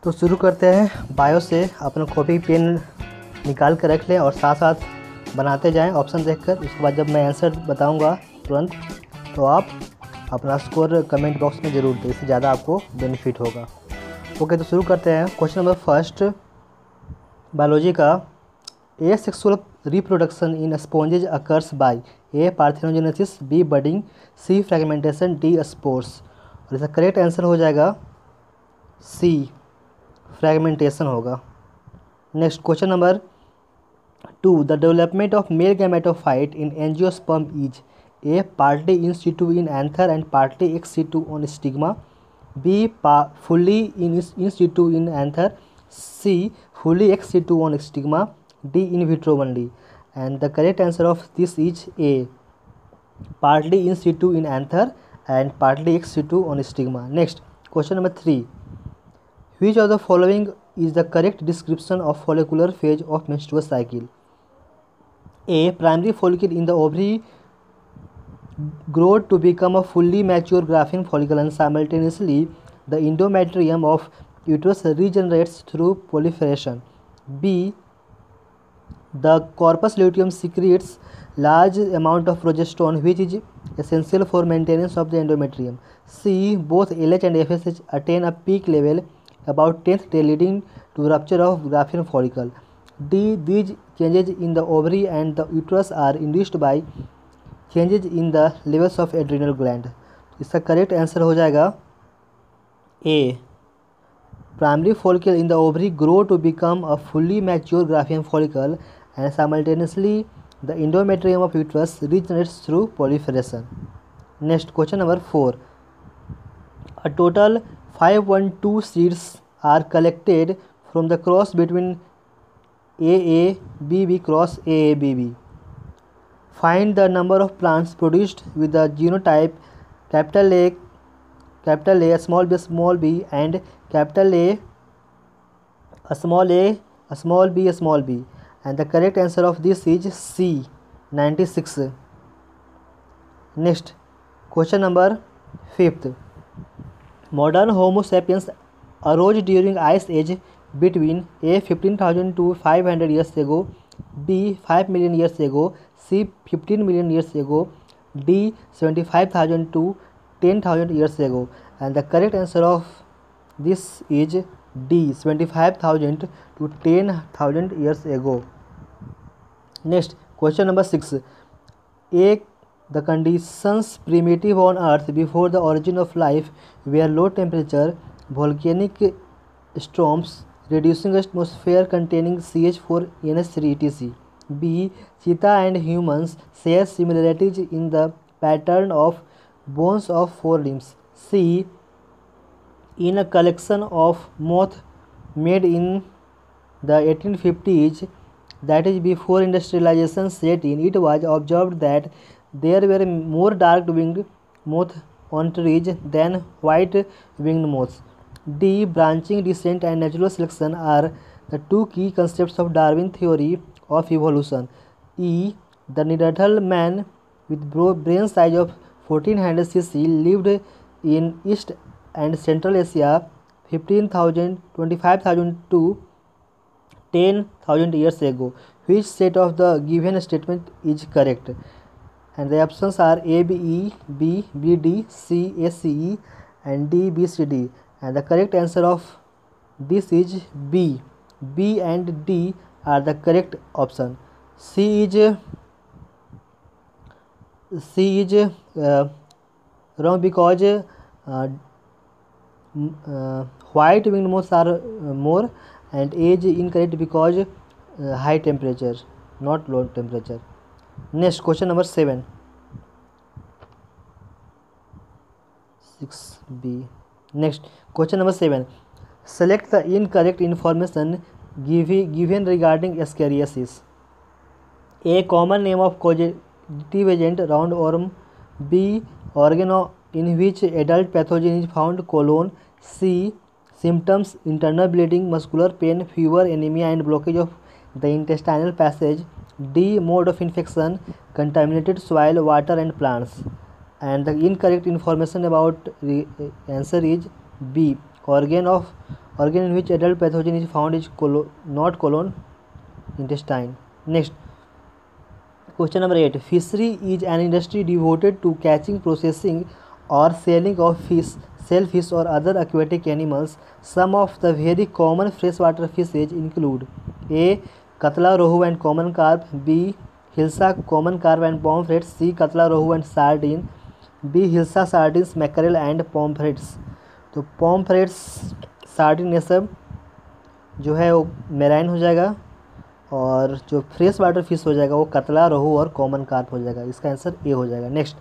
तो शुरू करते हैं। बायो से अपना कॉपी पेन निकाल कर रख लें और साथ साथ बनाते जाएं ऑप्शन देखकर। उसके बाद जब मैं आंसर बताऊंगा तुरंत तो आप अपना स्कोर कमेंट बॉक्स में ज़रूर दें, इससे ज़्यादा आपको बेनिफिट होगा। ओके, तो शुरू करते हैं। क्वेश्चन नंबर फर्स्ट बायोलॉजी का। Asexual reproduction in sponges occurs by A parthenogenesis, B budding, C fragmentation, D spores. और इसका करेक्ट आंसर हो जाएगा सी फ्रेगमेंटेशन होगा। Next question number 2 the development of male gametophyte in angiosperm is a partly in situ in anther and partly ex situ on stigma, b fully in situ in anther, c fully ex situ on stigma, d in vitro only. And the correct answer of this is a partly in situ in anther and partly ex situ on stigma. Next question number 3 which of the following is the correct description of follicular phase of menstrual cycle? A primary follicle in the ovary grow to become a fully mature graphene follicle and simultaneously the endometrium of uterus regenerates through proliferation. B the corpus luteum secretes large amount of progesterone which is essential for maintenance of the endometrium. C both LH and FSH attain a peak level about 10th day leading to rupture of graphene follicle. D these changes in the ovary and the uterus are induced by changes in the levels of adrenal gland. इसका correct answer हो जाएगा ए primary follicle in the ovary grow to become a fully mature graphene follicle and simultaneously the endometrium of uterus regenerates through proliferation. Next question number 4 a total 512 seeds are collected from the cross between AABB cross AABB. Find the number of plants produced with the genotype capital A, small b, and capital A, small b, small b. And the correct answer of this is C, 96. Next, question number 5th. Modern Homo sapiens arose during Ice Age between A 15,000 to 500 years ago, B 5 million years ago, C 15 million years ago, D 75,000 to 10,000 years ago. And the correct answer of this is D 75,000 to 10,000 years ago. Next question number 6 A the conditions primitive on earth before the origin of life were low temperature, volcanic storms, reducing atmosphere containing CH4 NH3 etc. B cheetah and humans share similarities in the pattern of bones of forelimbs. C in a collection of moth made in the 1850s, that is before industrialization set in, it was observed that there were more dark-winged moths on trees than white-winged moths. D branching descent and natural selection are the two key concepts of Darwin theory of evolution. E the Neanderthal man with brain size of 1400 cc lived in East and Central Asia 15,000, 25,000 to 10,000 years ago. Which set of the given statement is correct? And the options are A, B, E, B, B, D, C, A, C, E, and D, B, C, D. And the correct answer of this is B. B and D are the correct option. C is wrong because white winged moths are more, and A is incorrect because high temperature, not low temperature. Next question number 7 6B. Next question number 7 select the incorrect information given regarding Ascariasis. A common name of causative agent roundworm. B organ in which adult pathogen is found colon. C symptoms internal bleeding, muscular pain, fever, anemia and blockage of the intestinal passage. D mode of infection contaminated soil, water and plants. And the incorrect information about answer is B organ organ in which adult pathogen is found is not colon, intestine. Next, question number 8. Fishery is an industry devoted to catching, processing or selling of fish, shellfish or other aquatic animals. Some of the very common freshwater fishes include A. Katla, rohu and common carp. B. Hilsa, common carp and pomfrets. C. Katla, rohu and sardine. B. Hilsa, sardines, mackerel and pomfrets. तो pomfrets, sardine ये सब जो है वो marine हो जाएगा, और जो फ्रेश वाटर फिश हो जाएगा वो कतला, रोहू और कॉमन कार्प हो जाएगा। इसका आंसर ए हो जाएगा। Next,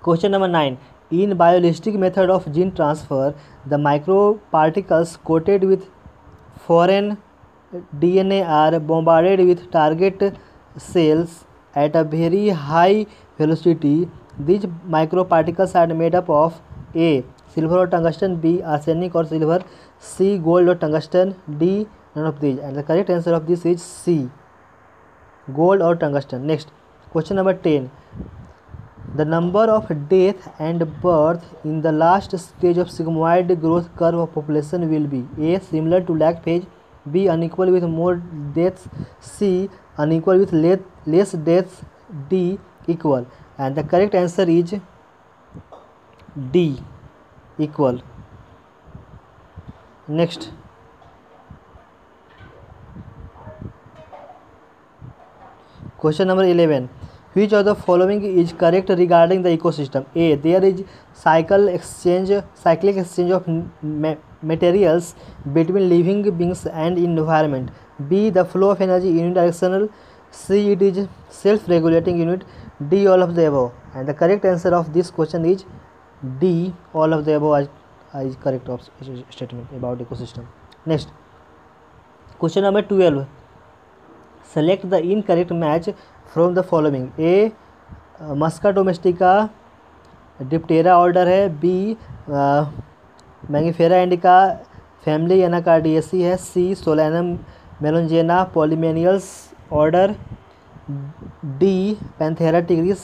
question number 9. In biolistic method of gene transfer the micro particles coated with foreign DNA are bombarded with target cells at a very high velocity. These microparticles are made up of A. Silver or tungsten. B. Arsenic or silver. C. Gold or tungsten. D. None of these. And the correct answer of this is C. Gold or tungsten. Next, question number 10. The number of death and birth in the last stage of sigmoid growth curve of population will be A. Similar to lag phase. B. Unequal with more deaths. C. Unequal with less deaths. D. Equal. And the correct answer is D. Equal. Next, question number 11. Which of the following is correct regarding the ecosystem? A. There is cyclic exchange of materials between living beings and environment. B. The flow of energy unidirectional. C. It is self-regulating unit. D. All of the above. And the correct answer of this question is D. All of the above is correct statement about ecosystem. Next, question number 12. Select the incorrect match from the following. A. Musca domestica Diptera order है. B. Mangifera indica family Anacardiaceae है. C. Solanum melongena Polemoniales order. D. Panthera tigris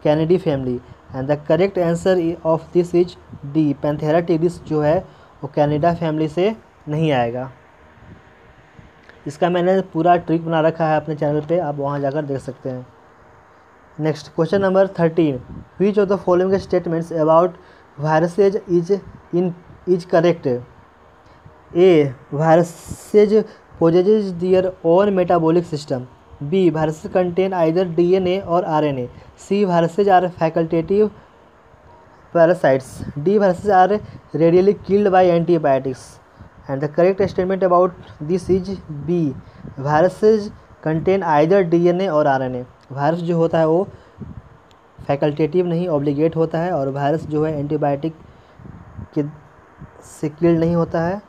Canidae family. And the correct answer of this is D. Panthera tigris जो है वो Canada family से नहीं आएगा. इसका मैंने पूरा ट्रिक बना रखा है अपने चैनल पे, आप वहाँ जाकर देख सकते हैं. Next, question number 13. Which of the following statements about viruses is correct? A. Viruses possesses their own metabolic system. B. Viruses contain either DNA or RNA. C. Viruses are facultative parasites. D. Viruses are rarely killed by antibiotics. And the correct statement about this is B. Viruses contain either DNA or RNA. Virus जो होता है वो facultative नहीं, obligate होता है, और virus जो है एंटीबायोटिक के से किल्ड नहीं होता है,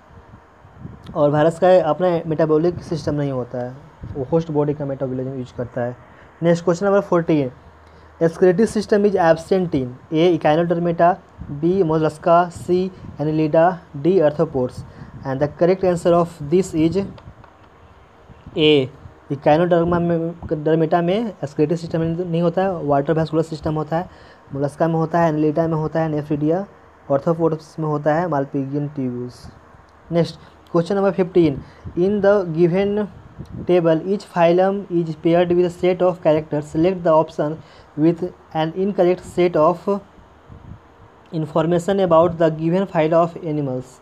और वायरस का अपना मेटाबॉलिक सिस्टम नहीं होता है, वो होस्ट बॉडी का मेटाबॉलिज्म यूज करता है. Next, question number 14. Excretory system is absent in A. Echinodermata. B. Mollusca. C. Annelida. D. Arthropods. And the correct answer of this is A. Echinodermata में excretory system नहीं होता है, water vascular system होता है. Mollusca में होता है, Annelida में होता है, नेफ्रिडिया. आर्थ्रोपोड्स में होता है Malpighian tubules. Next, question number 15. In the given table each phylum is paired with a set of characters. Select the option with an incorrect set of information about the given phyla of animals.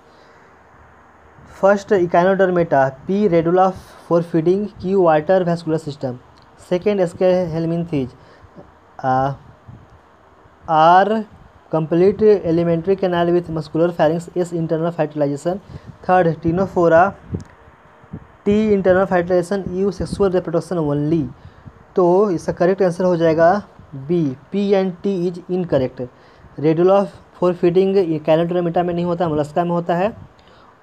First, Echinodermata. P. Radula for feeding. Q. Water vascular system. Second, Scalehelminthes. R. Complete alimentary canal with muscular pharynx. S. Internal fertilization. Third, Ctenophora. T. Internal fertilization. U. Sexual reproduction only. तो इसका correct answer हो जाएगा B. P and T is incorrect. Radula for feeding Echinodermata में नहीं होता, Mollusca में होता है,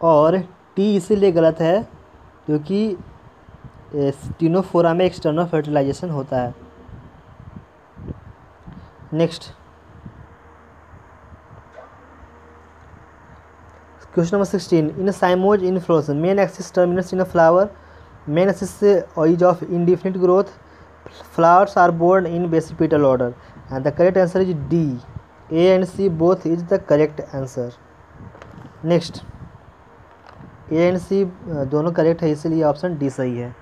और टी इसीलिए गलत है क्योंकि टिनोफोरा में एक्सटर्नल फर्टिलाइजेशन होता है. Next, question number 16. In cymose inflorescence main axis terminates in a flower. Main axis is of indefinite growth. Flowers are borne in basipetal order. And the correct answer is D. A and C both is the correct answer. Next, A and C दोनों correct है, इसलिए option D सही है।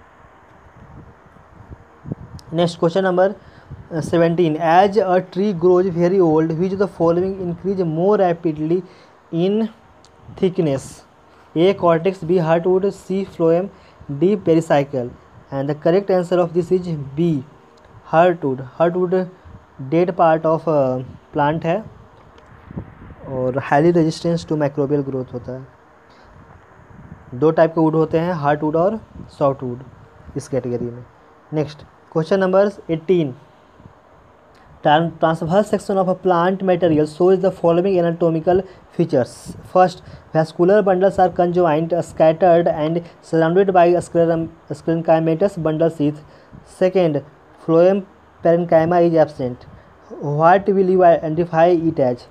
Next question number 17, as a tree grows very old which the following increase more rapidly in thickness? A cortex, B heartwood, C phloem, D pericycle. And the correct answer of this is B heartwood. Heartwood dead part of plant है और highly resistance to microbial growth होता है। दो type के would होते हैं, heartwood और softwood इस कैटेगरी में। Next question number 18, transverse section of a plant material shows the following anatomical features. First, vascular bundles are conjoined, scattered and surrounded by sclerenchymatous bundle sheath. Second, phloem parenchyma is absent. What will you identify it as?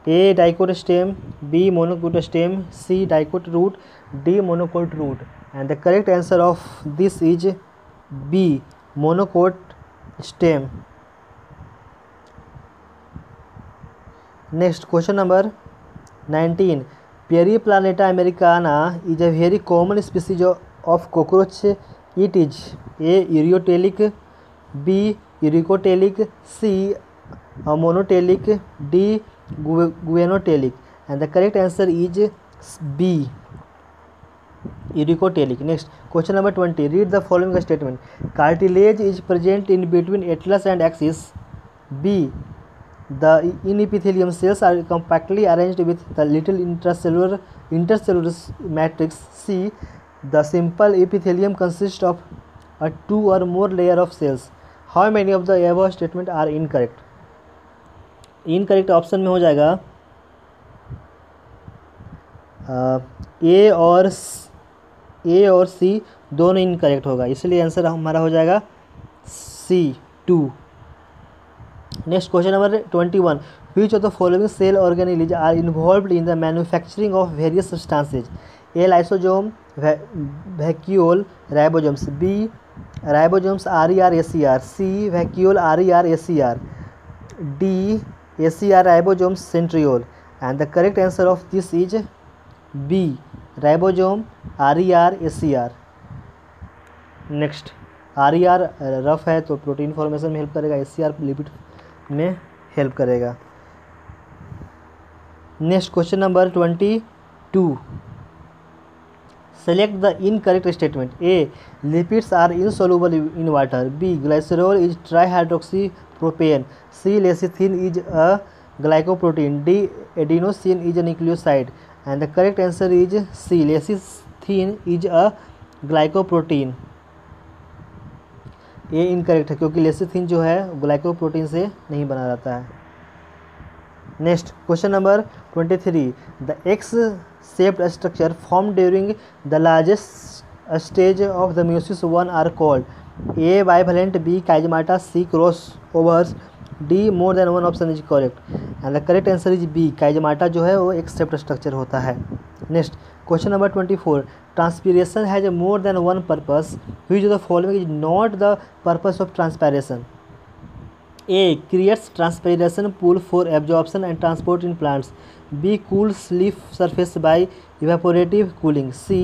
A. dicot stem, B. monocot stem, C. dicot root, D. monocot root. And the correct answer of this is B. monocot stem. Next question number 19, Periplaneta americana is a very common species of cockroach. It is A. ureotelic, B. uricotelic, C. monotelic, D. guenotelic. And the correct answer is B. uricotelic. Next question number 20, read the following statement. Cartilage is present in between atlas and axis. B. the inepithelium cells are compactly arranged with the little intercellular matrix. C. the simple epithelium consists of a 2 or more layer of cells. How many of the above statement are incorrect? Incorrect option में हो जाएगा ए और सी दोनों incorrect होगा, इसलिए answer हमारा हो जाएगा C 2। Next question number 21, which of the following cell organelles are involved in the manufacturing of various substances? A. lysosome, vacuole, ribosomes. B. ribosomes RER ACR. C. vacuole RER ACR. D. ACR ribosomes centriole. And the correct answer of this is B. ribosome RER ACR. Next RER rough है तो protein formation में help करेगा, ACR lipid में help करेगा। Next question number 22, select the incorrect statement. A. Lipids are insoluble in water. B. Glycerol is ट्राईहाइड्रोक्सी propane. C. Lecithin is a glycoprotein. D. Adenosine is a nucleoside. And the correct answer is C. Lecithin is a glycoprotein. ये incorrect है क्योंकि lecithin जो है glycoprotein से नहीं बना जाता है। Next question number 23, the X shaped structure form during the largest stage of the meiosis one are called. A. Bivalent, B. Chiasmata, C. Crossovers, D. More than one. Option is correct and the correct answer is B. Chiasmata जो है वो X shaped structure होता है। Next question number 24, transpiration has more than one purpose, which of the following is not the purpose of transpiration. A. creates transpiration pool for absorption and transport in plants. B. cools leaf surface by evaporative cooling. C.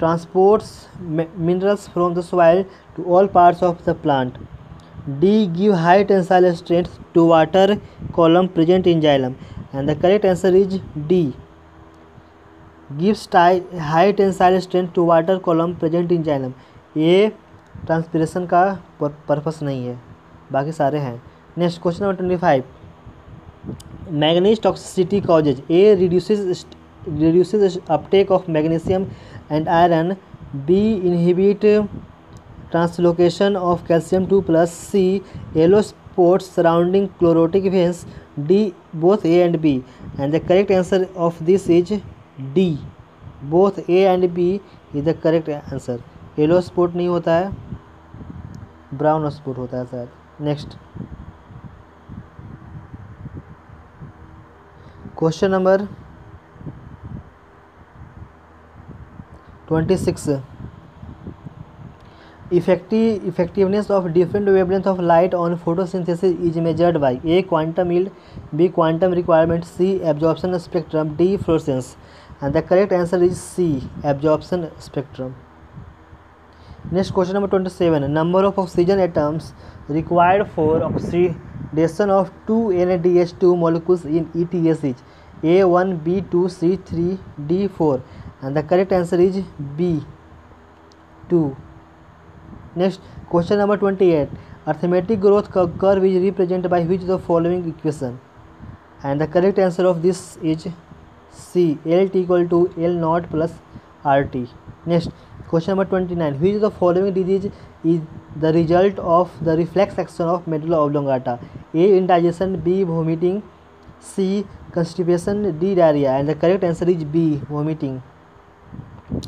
transports minerals from the soil to all parts of the plant. D. give high tensile strength to water column present in xylem. And the correct answer is D. gives high tensile strength to water column present in xylem. ये transpiration का purpose नहीं है, बाकी सारे हैं। Next question number 25, manganese toxicity causes. A. reduces uptake of magnesium and iron. B. inhibit translocation of calcium 2+. C. yellow spots surrounding chlorotic veins. D. both A and B. And the correct answer of this is D. both A and B is the correct answer. Yellow spot नहीं होता है, brown spot होता है शायद। Next question number 26, effectiveness of different wavelength of light on photosynthesis is measured by A. quantum yield, B. quantum requirement, C. absorption spectrum, D. fluorescence. and the correct answer is C, absorption spectrum. Next question number 27. Number of oxygen atoms required for oxidation of two NADH2 molecules in ETS is A1, B2, C3, D4, and the correct answer is B, 2. Next question number 28. Arithmetic growth curve is represented by which of the following equation? And the correct answer of this is C, LT equal to L naught plus RT. Next question number 29. Which of the following disease is the result of the reflex action of medulla oblongata? A, indigestion, B, vomiting, C, constipation, D, diarrhea, and the correct answer is B, vomiting.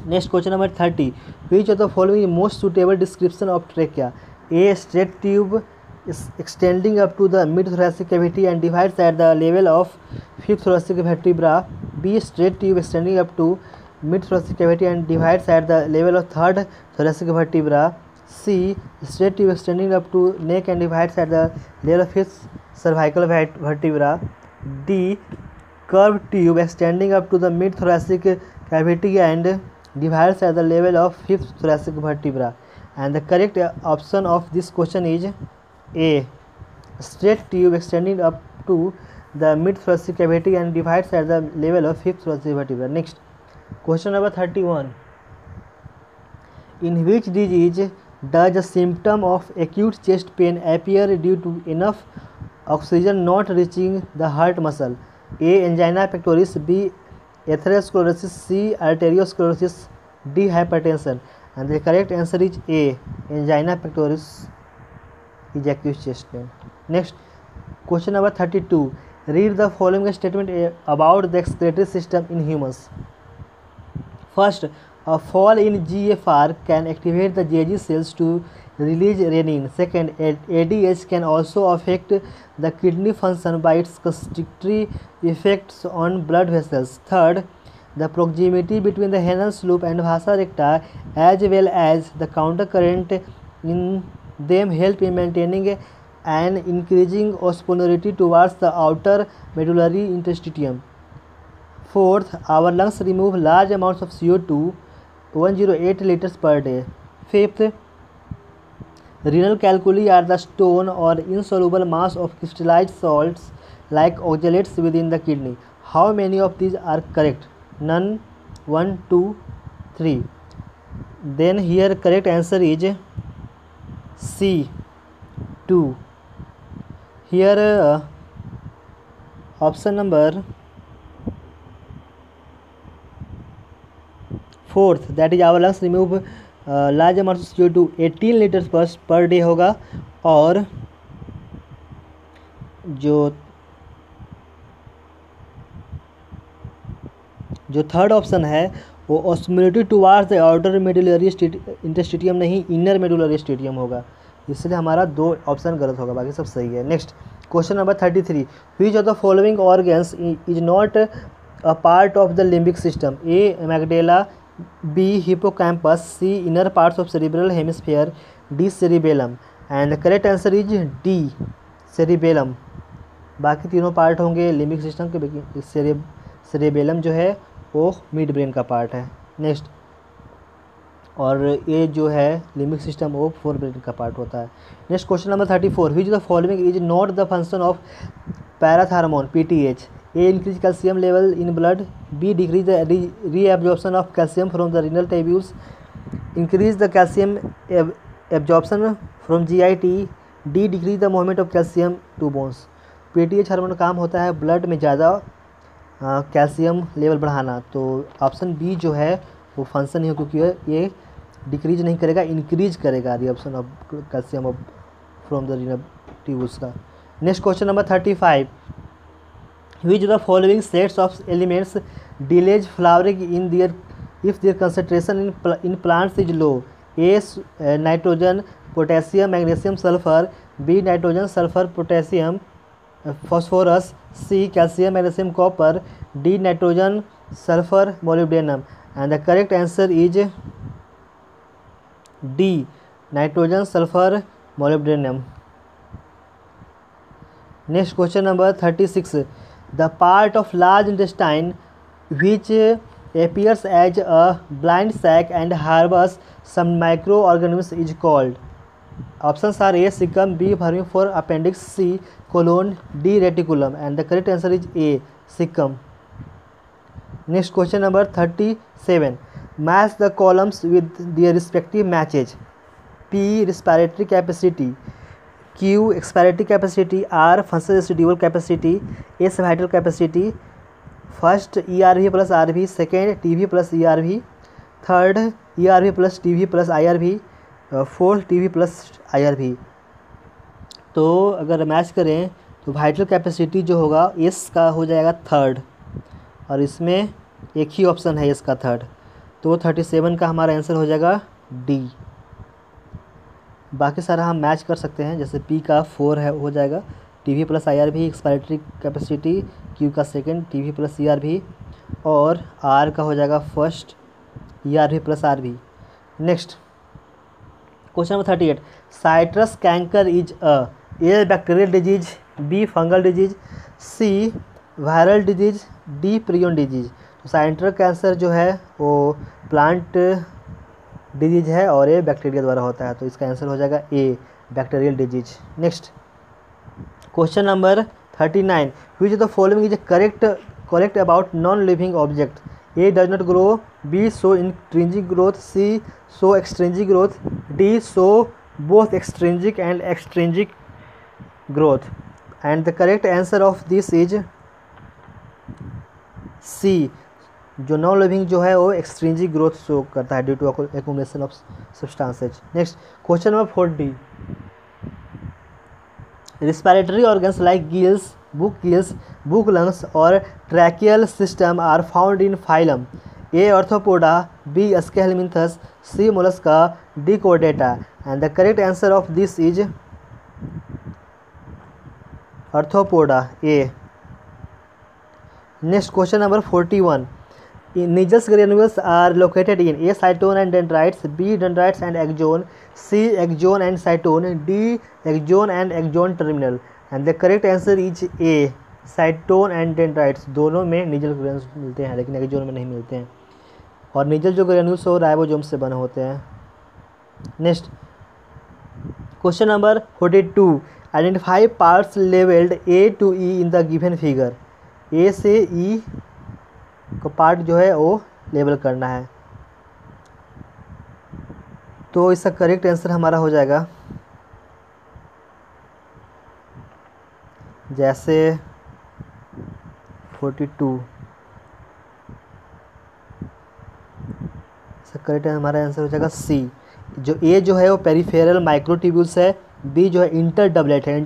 Next question number 30. Which of the following is most suitable description of trachea? A, straight tube is extending up to the mid-thoracic cavity and divides at the level of fifth thoracic vertebra. B, straight tube extending up to mid-thoracic cavity and divides at the level of third thoracic vertebra. C, straight tube extending up to neck and divides at the level of fifth cervical vertebra. D, curved tube extending up to the mid-thoracic cavity and divides at the level of fifth thoracic vertebra. And the correct option of this question is A, straight tube extending up to the mid-thoracic cavity and divides at the level of fifth thoracic vertebra. Next question number 31. In which disease does a symptom of acute chest pain appear due to enough oxygen not reaching the heart muscle? A, angina pectoris, B, atherosclerosis, C, arteriosclerosis, D, hypertension. And the correct answer is A, angina pectoris is acute chest pain. Next question number 32. Read the following statement about the excretory system in humans. First, a fall in GFR can activate the GG cells to release renin. Second, ADH can also affect the kidney function by its constrictory effects on blood vessels. Third, the proximity between the Henle's loop and vasa recta as well as the counter current in them help in maintaining and increasing osmolarity towards the outer medullary interstitium. Fourth, our lungs remove large amounts of CO2, 108 liters per day. Fifth, renal calculi are the stone or insoluble mass of crystallized salts like oxalates within the kidney. How many of these are correct? None, 1, 2, 3. Then here correct answer is C, 2. Here option number 4th, that is our lungs remove large amount of CO2, 18 litres per day होगा. और जो third option है वो osmolality towards the outer medullary interstitium नहीं, inner medullary stadium होगा. इसलिए हमारा 2 option गलत होगा, बाकी सब सही है. Next question number 33. Which of the following organs is not a part of the limbic system? A, amygdala, B, hippocampus, C, inner parts of cerebral hemisphere, D, cerebellum. And the correct answer is D, cerebellum. बाकी तीनों part होंगे limbic system के. Cerebellum जो है वो mid brain का part है. Next, और ये जो है लिम्बिक सिस्टम वो फोर ब्रेन का पार्ट होता है. Next question number 34. Which the following is not the function of parathormone PTH? A, increase calcium level in blood. B, decrease the reabsorption of calcium from the renal tubules. Increase the calcium absorption from GIT. D, decrease the movement of calcium to bones. PTH hormone काम होता है blood में ज़्यादा calcium level बढ़ाना. तो option B जो है वो फंक्शन नहीं हो, क्योंकि ये डिक्रीज नहीं करेगा, इंक्रीज करेगा reabsorption of calcium from the renal tubules का. Next question number 35. Which of the following sets of elements delays flowering in their if their concentration in plants is low? A, nitrogen, potassium, magnesium, sulfur. B, nitrogen, sulfur, potassium, phosphorus. C, calcium, magnesium, copper. D, nitrogen, sulfur, molybdenum. And the correct answer is D, nitrogen, sulfur, molybdenum. Next question number 36. The part of large intestine which appears as a blind sac and harbors some microorganisms is called. Options are A. Cecum, B. Vermiform appendix, C. colon, D. reticulum, and the correct answer is A. Cecum. Next question number 37. Match the columns with their respective matches. P. respiratory capacity, Q. expiratory capacity, R. functional residual capacity, S. vital capacity. First ERV plus RV, second TV plus ERV, third ERV plus TV plus IRV, fourth TV plus IRV. तो अगर match करें तो vital capacity जो होगा S का हो जाएगा third, और इसमें एक ही ऑप्शन है S का थर्ड, तो 37 का हमारा आंसर हो जाएगा D. बाकी सारा हम मैच कर सकते हैं, जैसे P का 4 है हो जाएगा TV plus IRV, expiratory capacity, Q का सेकेंड TV प्लस ERV, और R का हो जाएगा first ERV plus RV. Next question number 38. Citrus canker is A. Bacterial disease, B. Fungal disease, C. Viral disease, D. Prion disease. तो citrus cancer जो है वो plant disease है और ये बैक्टीरिया द्वारा होता है, तो इसका आंसर हो जाएगा A. Bacterial disease. Next question number 39. Which of the following is correct about non living object. A. Does not grow, B. Show intrinsic growth, C. Show extrinsic growth, D. Show both extrinsic and extrinsic growth. And the correct answer of this is C. जो non living जो है वो extrinsic growth show करता है due to accumulation of substances. Next question number 40. Respiratory organs like gills, book lungs, or tracheal system are found in phylum A. Arthropoda, B. Scaleminthus, C. Mollusca, D. Chordata. And the correct answer of this is Arthropoda A. Next question number 41. Nigel granules are located in A. cytone and dendrites, B. dendrites and axon, C. axon and cytone, D. axon and axon terminal. And the correct answer is A. cytone and dendrites. दोनों में Nissl granules मिलते हैं लेकिन axon में नहीं मिलते हैं, और निजल जो ग्रेन्यूल्स हो राइबोसोम से बने होते हैं. Next question number 42. Identify parts labelled A to E in the given figure. A से E को पार्ट जो है वो लेबल करना है, तो इसका करेक्ट आंसर हमारा हो जाएगा जैसे 42. इसका करेक्ट हमारा आंसर हो जाएगा C. जो A जो है वो पेरिफेरल माइक्रोट्यूब्यूल्स है, B जो है इंटर डबलेट है,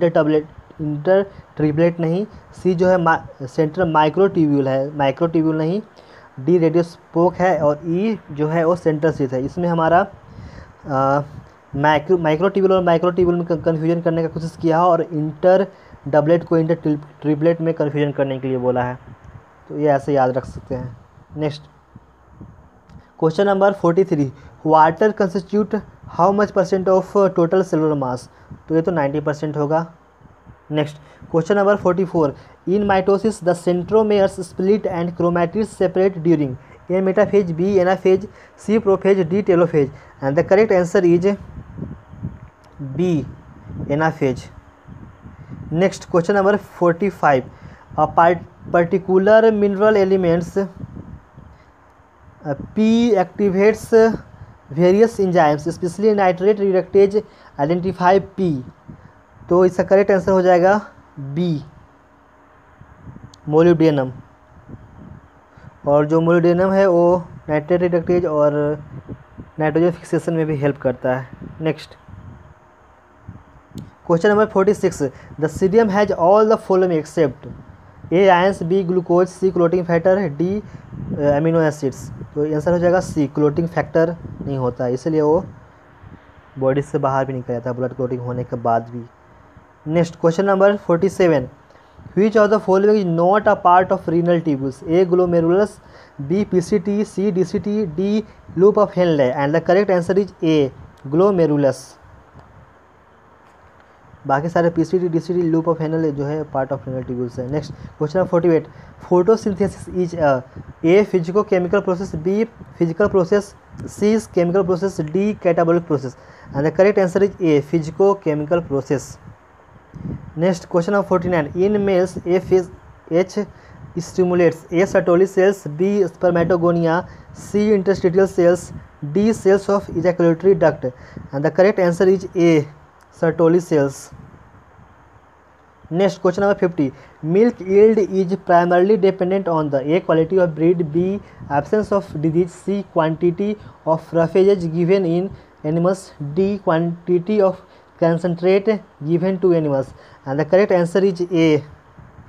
इंटर ट्रिपलेट नहीं, C जो है सेंट्रल माइक्रोट्यूब्यूल है, माइक्रोट्यूब्यूल नहीं, D रेडियो स्पोक है, और E जो है वो सेंटर स्थित है. इसमें हमारा माइक्रोट्यूब्यूल और माइक्रोट्यूब्यूल में कन्फ्यूजन करने का कोशिश किया है, और इंटर डबलेट को इंटर ट्रिपलेट में कन्फ्यूजन करने के लिए बोला है, तो ये ऐसे याद रख सकते हैं. Next question number 43. Water constitute how much % of total cellular mass. तो ये तो 90% होगा. Next question number 44. In mitosis the centromeres split and chromatids separate during A. Metaphase, B. Anaphase, C. Prophase, D. Telophase. And the correct answer is B. Anaphase. Next question number 45. Particular mineral elements P activates various enzymes specially nitrate reductase. Identify P. तो इसका correct answer हो जाएगा B. Molybdenum. और जो molybdenum है वो nitrate reductase और nitrogen fixation में भी हेल्प करता है. Next question number 46. The serum has all the following except A. Ions, B. Glucose, C. Clotting factor, D. Amino acids. तो आंसर हो जाएगा C. क्लोटिंग फैक्टर नहीं होता है, इसलिए वो बॉडी से बाहर भी निकल जाता है ब्लड क्लोटिंग होने के बाद भी. Next question number 47. Which of the following is not a part of renal tubules? A. glomerulus, B. PCT, C. DCT, D. loop of Henle. And the correct answer is A. glomerulus. बाकी सारे PCD DCD loop of Henle जो है part of Henle tubules है। Next question number 48, photosynthesis is A physico chemical process, B physical process, C is chemical process, D catabolic process, and the correct answer is A physico chemical process. Next question number 49, in males H stimulates A. Sertoli cells, B. spermatogonia, C. interstitial cells, D. cells of ejaculatory duct, and the correct answer is A. Sertoli cells. Next question number 50, milk yield is primarily dependent on the A. quality of breed, B. absence of disease, C. quantity of roughages given in animals, D. quantity of concentrate given to animals, and the correct answer is A.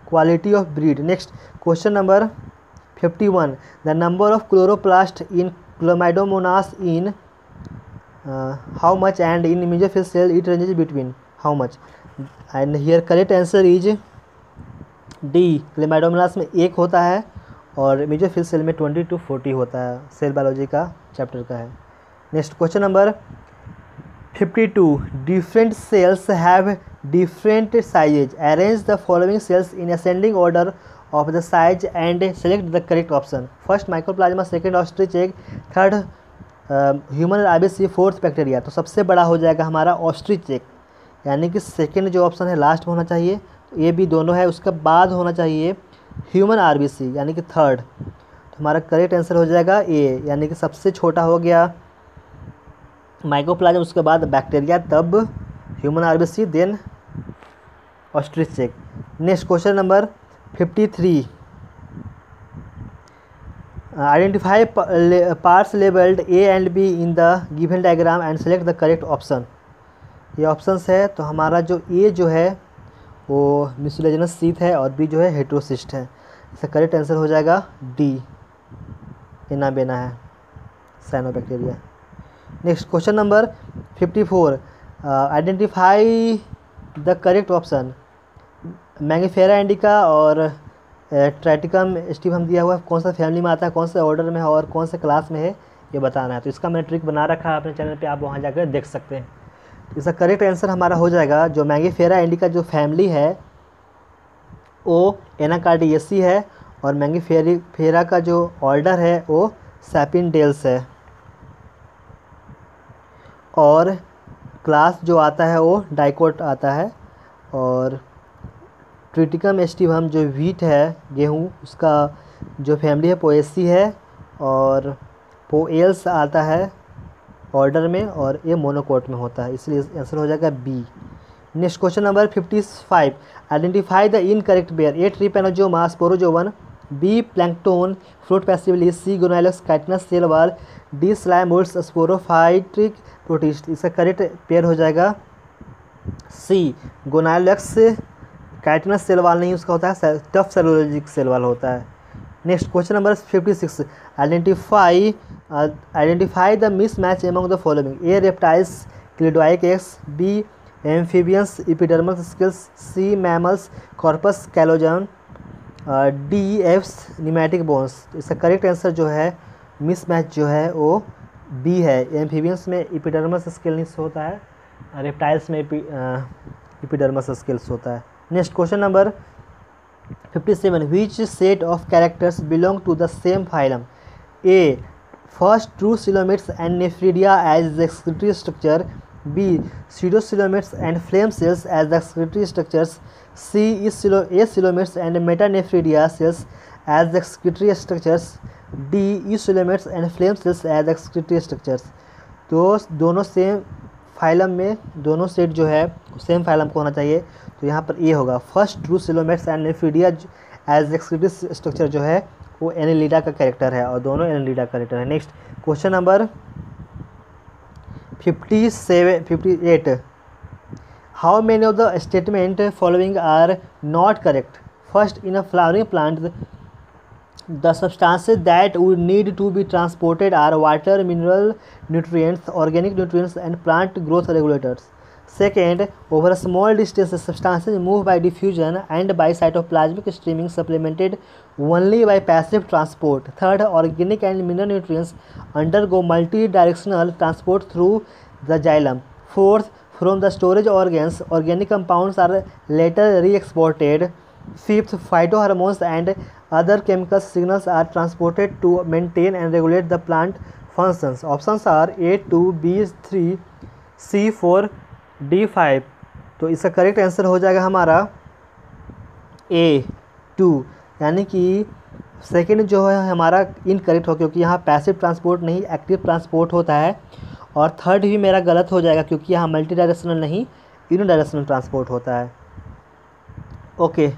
quality of breed. Next question number 51, the number of chloroplast in chlamydomonas in how much, and in mesophyll cell it ranges between how much, and here correct answer is D. chlamydomonas में एक होता है और mesophyll cell में 20 to 40 होता है, cell biology का chapter का है। Next question number 52, different cells have different sizes, arrange the following cells in ascending order of the size and select the correct option. First mycoplasma, second ostrich egg, third human RBC, fourth bacteria. तो सबसे बड़ा हो जाएगा हमारा ostrich egg, यानी कि second जो option है लास्ट में होना चाहिए, तो ये भी दोनों है, उसके बाद होना चाहिए ह्यूमन आरबीसी यानी कि थर्ड। तो हमारा करेक्ट आंसर हो जाएगा ए, यानी कि सबसे छोटा हो गया माइकोप्लाज्म, उसके बाद बैक्टीरिया, तब human RBC, then ostrich egg. Next question number 53, identify parts labelled A and B in the given diagram and select the correct option. ये ऑप्शंस है, तो हमारा जो ए जो है वो म्यूसिलेजिनस शीथ है और बी जो है हेट्रोसिस्ट है। इसका करेक्ट आंसर हो जाएगा डी, एनाबेना है, cyanobacteria. Next question number 54, identify the correct option. Mangifera indica और ट्राइटिकम स्टीवम दिया हुआ है, कौन सा फैमिली में आता है, कौन से ऑर्डर में है और कौन से क्लास में है, ये बताना है। तो इसका मैंने ट्रिक बना रखा है अपने चैनल पे, आप वहाँ जाकर देख सकते हैं। इसका करेक्ट आंसर हमारा हो जाएगा, जो मैंगिफेरा इंडिका जो फैमिली है वो एनाकार्डियेसी है, और मैंगिफेरा का जो ऑर्डर है वो सैपिनडेल्स है, और क्लास जो आता है वो डाइकोट आता है। और ट्रिटिकम एस्टिवम जो व्हीट है, गेहूँ, उसका जो फैमिली है पोएसी है, और पोएल्स आता है ऑर्डर में, और ये मोनोकोट में होता है, इसलिए आंसर हो जाएगा B. Next question number 55, identify the incorrect pair. A trypanosoma sporozoan, B plankton float passively, C gonyaulax chitinous cell wall, D slime moulds saprophytic protist. इसका करेक्ट पेयर हो जाएगा सी, गोनाइलस काइटिनस सेल वाल नहीं उसका होता है, टफ सेलुलोजिक सेल वाल होता है। Next question number 56, identify the mismatch among the following. A reptiles cleidoic eggs, B amphibians epidermal scales, C mammals corpus callosum, D aves pneumatic bones. इसका correct answer जो है mismatch जो है वो B है, amphibians में इपिडर्मस स्केल्स होता है, रेप्टाइल्स में इपिडर्मस स्केल्स होता है। Next question number 57, which set of characters belong to the same phylum? A. First true coelomates and nephridia as the excretory structure, B. Pseudocoelomates and flame cells as the excretory structures, C. is coelomates and metanephridia cells as the excretory structures, D. coelomates and flame cells as the excretory structures। तो दोनों same phylum में, दोनों set जो है same phylum को होना चाहिए, तो यहाँ पर ए होगा। First true coelomates and nephridia as excretory structure जो है वो एनेलिडा का कैरेक्टर है, और दोनों एनेलिडा कैरेक्टर है। Next question number 58, how many of the statement following are not correct. First, in a flowering plant the substances that would need to be transported are water, mineral nutrients, organic nutrients, and plant growth regulators. Second, over a small distance, substances move by diffusion and by cytoplasmic streaming, supplemented only by passive transport. Third, organic and mineral nutrients undergo multi-directional transport through the xylem. Fourth, From the storage organs, organic compounds are later re-exported. Fifth, phytohormones and other chemical signals are transported to maintain and regulate the plant functions. Options are A2, B3, C4, D5. तो इसका correct answer हो जाएगा हमारा A2, यानी कि second जो है हमारा इनकरेक्ट हो, क्योंकि यहाँ पैसिव ट्रांसपोर्ट नहीं एक्टिव ट्रांसपोर्ट होता है। और थर्ड भी मेरा गलत हो जाएगा, क्योंकि यहाँ मल्टी डायरेक्शनल नहीं यूनिडायरेक्शनल ट्रांसपोर्ट होता है। Okay,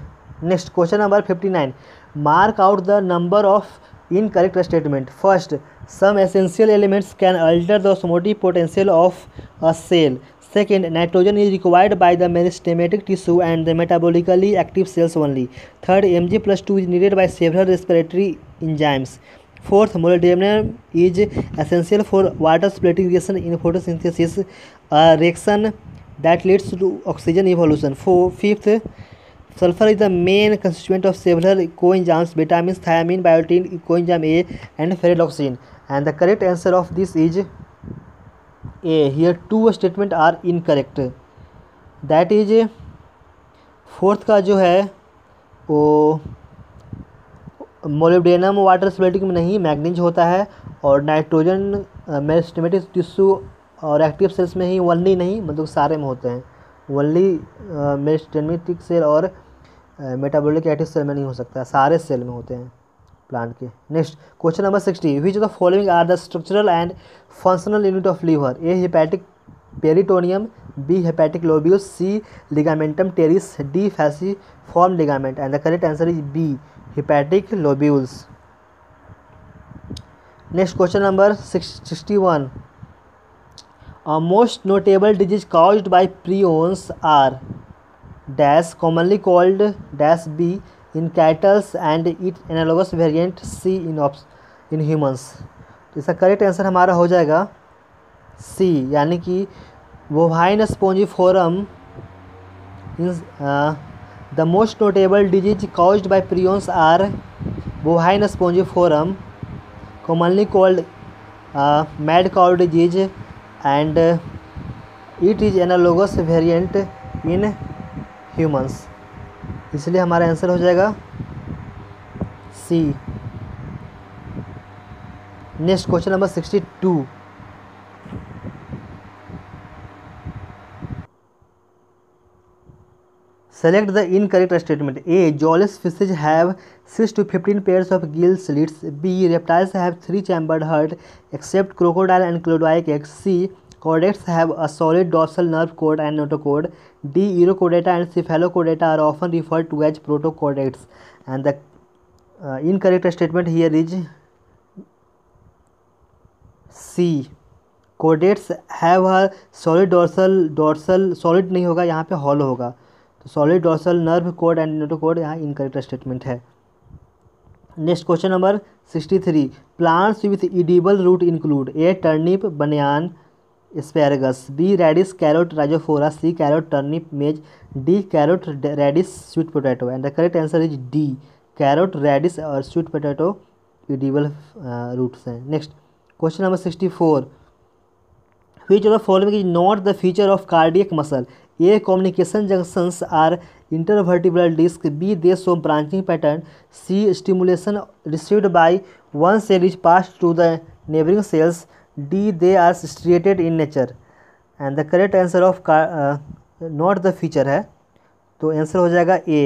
next question number 59। Mark out the number of incorrect statement. First, some essential elements can alter the osmotic potential of a cell. Second, nitrogen is required by the meristematic tissue and the metabolically active cells only. Third, Mg+2 is needed by several respiratory enzymes. Fourth, molybdenum is essential for water splitting reaction in photosynthesis, a reaction that leads to oxygen evolution. Fifth, sulfur is the main constituent of several coenzymes, vitamins, thiamine, biotin, coenzyme A, and ferredoxin. And the correct answer of this is A. Here two statement are incorrect. That is, fourth का जो है वो molybdenum water splitting में नहीं manganese होता है, और nitrogen meristematic tissue और एक्टिव सेल्स में ही ओनली नहीं मतलब सारे में होते हैं। ओनली मेरिस्टेमेटिक सेल और मेटाबॉलिक एक्टिव सेल में नहीं हो सकता, सारे सेल में होते हैं प्लांट के। Next question number 60। Which of the following are the structural and functional unit of liver. A hepatic peritoneum, B hepatic lobules, C ligamentum teres, D falciform ligament. And the correct answer is B hepatic lobules. Next question number 61। Most notable disease caused by prions are dash commonly called dash B in cattle and its analogous variant C in humans। तो इसका correct answer हमारा हो जाएगा C, यानी कि bovine spongiform the most notable disease caused by prions are bovine spongiform, commonly called mad cow disease, and it is analogous variant in humans। इसलिए हमारा answer हो जाएगा C. Next question number 62। Select the incorrect statement. A, jawless fishes have 6 to 15 pairs of gill slits। B, reptiles have 3 chambered heart except crocodile and clodoic eggs। C, chordates have a solid dorsal nerve cord and notochord। D, urochordata and cephalochordata are often referred to as protochordates। And the incorrect statement here is C, chordates have a solid dorsal solid नहीं होगा, यहाँ पे hollow होगा, तो solid dorsal nerve cord and notochord यहाँ incorrect statement है। Next question number 63। Plants with edible root include A, turnip, banyan, asparagus, B, radish, carrot, rhizophora, C, carrot, turnip, maize, D, carrot, radish, sweet potato। And the correct answer is D, carrot, radish और sweet potato edible roots हैं। Next question number 64। Which of the following is not the feature of cardiac muscle? A, communication junctions are intervertebral disc। B, they show branching pattern। C, stimulation received by one cell is passed to the neighboring cells। D, they are striated in nature। And the correct answer of not the feature है, तो answer हो जाएगा A,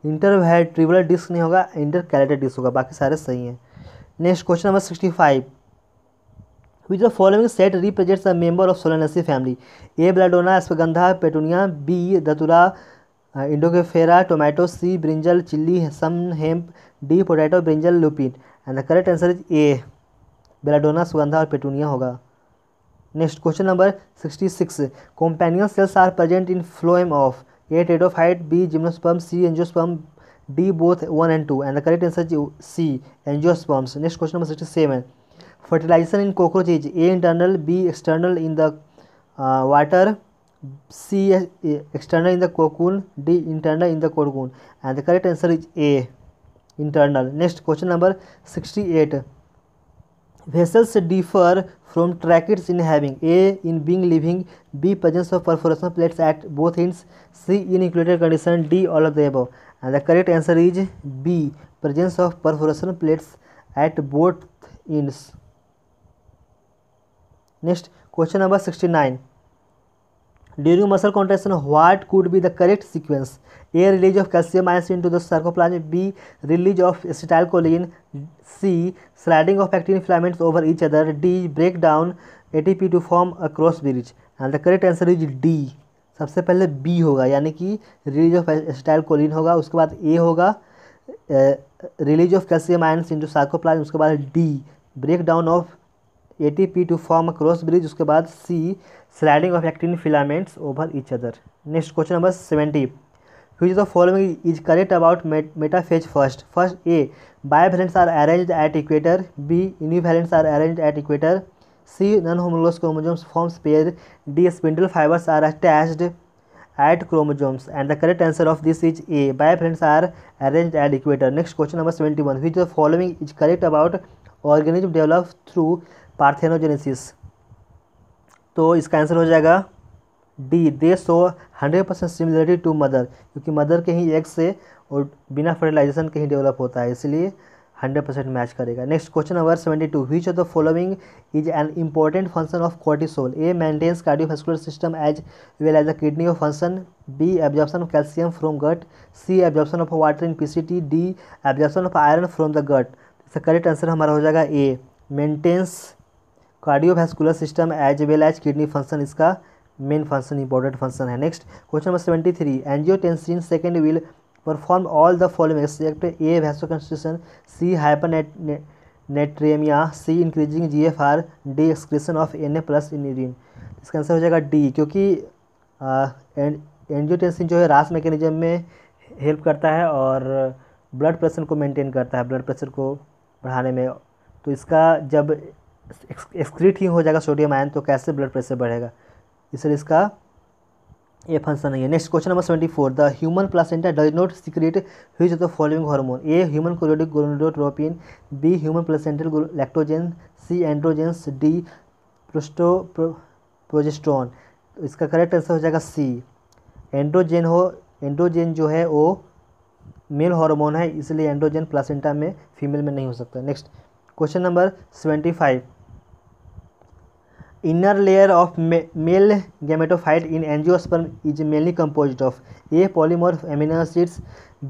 intervertebral disc नहीं होगा, intercalated disc होगा, बाकी सारे सही हैं। Next question number 65। Which the following set represents a member of solanaceae family. A, belladonna, ashwagandha, petunia. B, datura, indigofera, tomato. C, brinjal, chilli, sun, hemp. D, potato, brinjal, lupin. And the correct answer is A, belladonna, सुगंधा और petunia होगा। Next question number 66। Companion cells are present in phloem of A, pteridophyte, B, gymnosperm, C, angiosperm, D, both 1 and 2। And the correct answer is C, angiosperms. Next question number 67। Fertilisation in cockroach is A, internal, B, external in the water, C, external in the cocoon, D, internal in the cocoon. And the correct answer is A, internal. Next question number 68। Vessels differ from tracheids in having A. in being living, B. presence of perforation plates at both ends, C. included condition, D. all of the above. And the correct answer is B. presence of perforation plates at both ends. Next, question number 69. During muscle contraction, what could be the correct sequence? A. Release of calcium ions into the sarcoplasm. B. Release of acetylcholine. C. Sliding of actin filaments over each other. D. Breakdown ATP to form a cross bridge. And the correct answer is D. सबसे पहले B होगा, यानी कि release of acetylcholine होगा, उसके बाद A होगा release of calcium ions into sarcoplasm, उसके बाद D breakdown of ATP to form a cross bridge, उसके बाद C sliding of actin filaments over each other. Next question number 70. Which of the following is correct about metaphase first? First, A. Bivalents are arranged at equator. B. Univalents are arranged at equator. C. Non-homologous chromosomes forms pair. D. Spindle fibers are attached at chromosomes. And the correct answer of this is A. Bivalents are arranged at equator. Next question number 71. Which of the following is correct about organism developed through parthenogenesis? तो इसका answer हो जाएगा D. They show 100% similarity to mother, क्योंकि mother के ही egg से और बिना फर्टिलाइजेशन के ही डेवलप होता है, इसलिए 100% मैच करेगा. Next question number 72. Which of the following is an important function of cortisol? A. Maintains cardiovascular system as well as the kidney of function. B. Absorption of calcium from gut. C. Absorption of water in PCT. D. Absorption of iron from the gut. इसका correct answer हमारा हो जाएगा A. Maintains cardiovascular system as well as kidney function इसका main function, important function है. Next question number 73. Angiotensin second will perform all the following except A. Vasoconstriction. C. Hypernatremia. C. Increasing GFR. D. Excretion of Na+ in urine. इसका answer हो जाएगा D, क्योंकि angiotensin जो है रास mechanism में help करता है और ब्लड प्रेशर को मेंटेन करता है, ब्लड प्रेशर को बढ़ाने में. तो इसका जब एक्सक्रीट ही हो जाएगा सोडियम आयन, तो कैसे ब्लड प्रेशर बढ़ेगा, इसलिए इसका ये फंक्शन नहीं है. Next question number 74. The human placenta does not secrete which of the following hormone? A. Human chorionic gonadotropin. B. Human placental lactogen. C. Androgens. D. Progesterone. तो इसका करेक्ट आंसर हो जाएगा सी. एंड्रोजेन जो है वो मेल हार्मोन है, इसलिए androgen placenta में फीमेल में नहीं हो सकता. Next question number 75. Inner layer of male gametophyte in angiosperm is mainly composed of A. polymer of amino acids.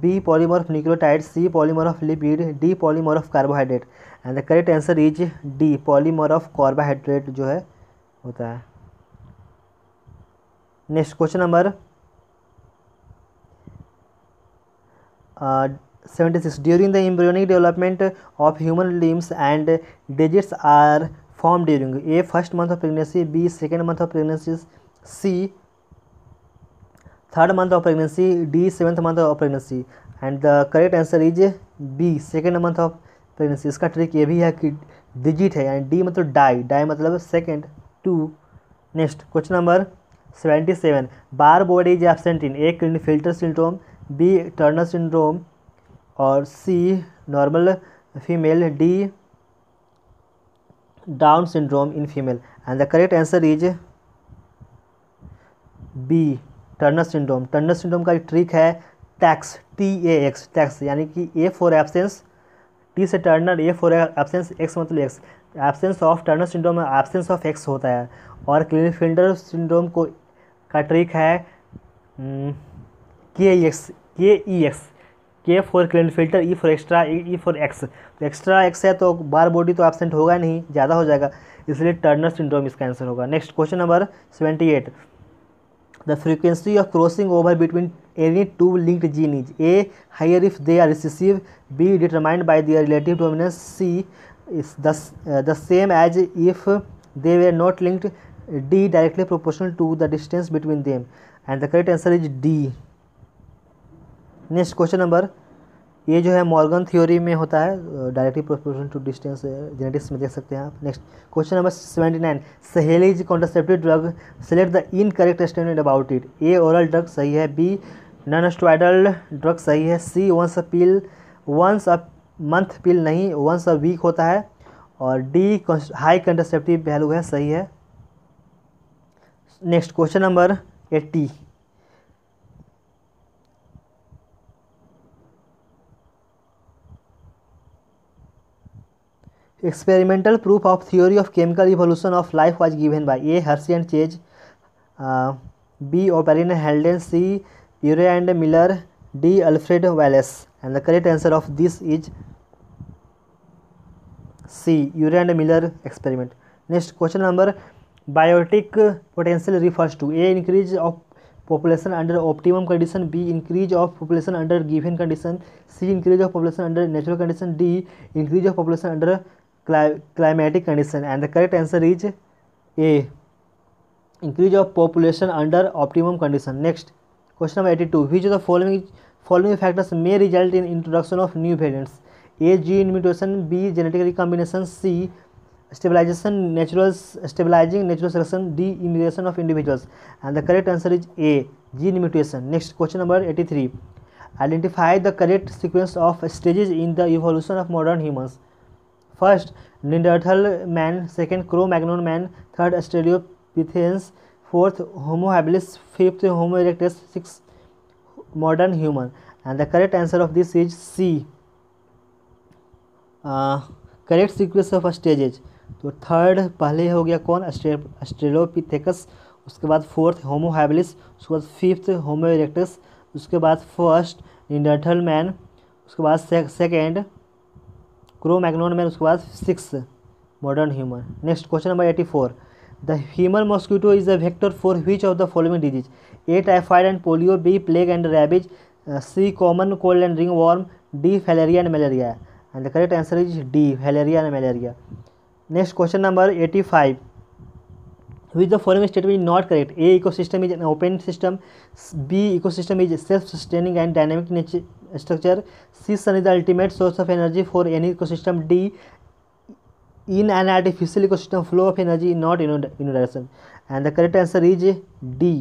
B. polymer of nucleotides. C. polymer of lipid. D. polymer of carbohydrate. And the correct answer is D. polymer of carbohydrate जो है होता है. Next question number 76. During the embryonic development of human limbs and digits are formed during A. first month of pregnancy. B. second month of pregnancy. C. third month of pregnancy. D. seventh month of pregnancy. And the correct answer is B. second month of pregnancy. इसका trick ये भी है कि digit है, यानी D मतलब di मतलब second 2. Next question number 77. Barr body is absent in A. Klinefelter syndrome. B. Turner syndrome. और C. Normal female. D. Down syndrome in female. And the correct answer is B. Turner syndrome. Turner syndrome का एक trick है tax, TAX, tax, यानी कि A for absence, T से Turner, A for absence, X मतलब X. Absence of Turner syndrome में absence of X होता है. और क्लिनेफेल्टर सिंड्रोम को का ट्रिक है KEX. K for Klinefelter, E for extra, E for X. तो एक्स्ट्रा X है तो बार बॉडी तो एब्सेंट होगा नहीं, ज़्यादा हो जाएगा, इसलिए टर्नर सिंड्रोम इसका आंसर होगा. Next question number 78. The frequency of crossing over between any two linked gene is A. Higher if they are recessive. B. Determined by their relative dominance. C. Is the same as if they were not linked. D. Directly proportional to the distance between them. And the correct answer is D. Next question number, ये जो है Morgan theory में होता है, directly proportional to distance, genetics में देख सकते हैं आप. Next question number 79. Saheli is contraceptive drug, select the incorrect statement about it. A. Oral drug सही है. B. नॉन स्टेरॉइडल ड्रग सही है. C. Once a month pill नहीं, वंस अ वीक होता है. और डी हाई कंट्रासेप्टिव वैल्यू है, सही है। Next question number 80। Experimental proof of theory of chemical evolution of life was given by A Hershey and Chase, B Oparin Haldane, C Urey and Miller, D Alfred Wallace. And the correct answer of this is C, Urey and Miller experiment. Next question number, biotic potential refers to a increase of population under optimum condition, B increase of population under given condition, C increase of population under natural condition, D increase of population under climatic condition. And the correct answer is A, increase of population under optimum condition. Next question number 82, which of the following factors may result in introduction of new variants? A gene mutation, B genetic recombination, C stabilizing natural selection, D immigration of individuals. And the correct answer is A, gene mutation. Next question number 83, identify the correct sequence of stages in the evolution of modern humans. First Neanderthal man, second Cro-Magnon man, third Australopithecus, fourth Homo habilis, fifth Homo erectus, sixth modern human. And the correct answer of this is C, correct sequence of stages. तो third पहले हो गया कौन, Australopithecus, उसके बाद fourth Homo habilis, उसके बाद fifth होमो erectus, उसके बाद फर्स्ट निएंडरथल मैन, उसके बाद सेकेंड क्रो-मैग्नोन मैन, उसके बाद six modern human. Next question number 84, the human mosquito is a vector for which of the following disease? A typhoid and polio, B plague and rabies, C common cold and ring worm, D filaria and malaria. And the correct answer is D, Filaria and malaria. Next question number 85, which the following statement is not correct? A, ecosystem is an open system, B, ecosystem is self-sustaining and dynamic structure, C, sun is the ultimate source of energy for any ecosystem, D, in an artificial ecosystem flow of energy not unidirectional. And the correct answer is D,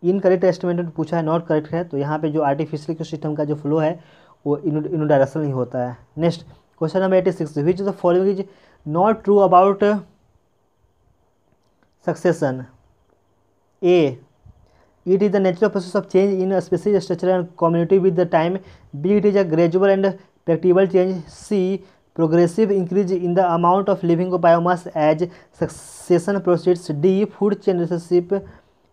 incorrect estimate पूछा है, not correct है। तो यहाँ पे जो artificial ecosystem का जो flow है वो यूनिडायरेक्शनल नहीं होता है। Next question number 86, which of the following is not true about succession? A, it is the natural process of change in species structure and community with the time, B, it is a gradual and predictable change, C, progressive increase in the amount of living biomass as succession proceeds, D, food chain relationship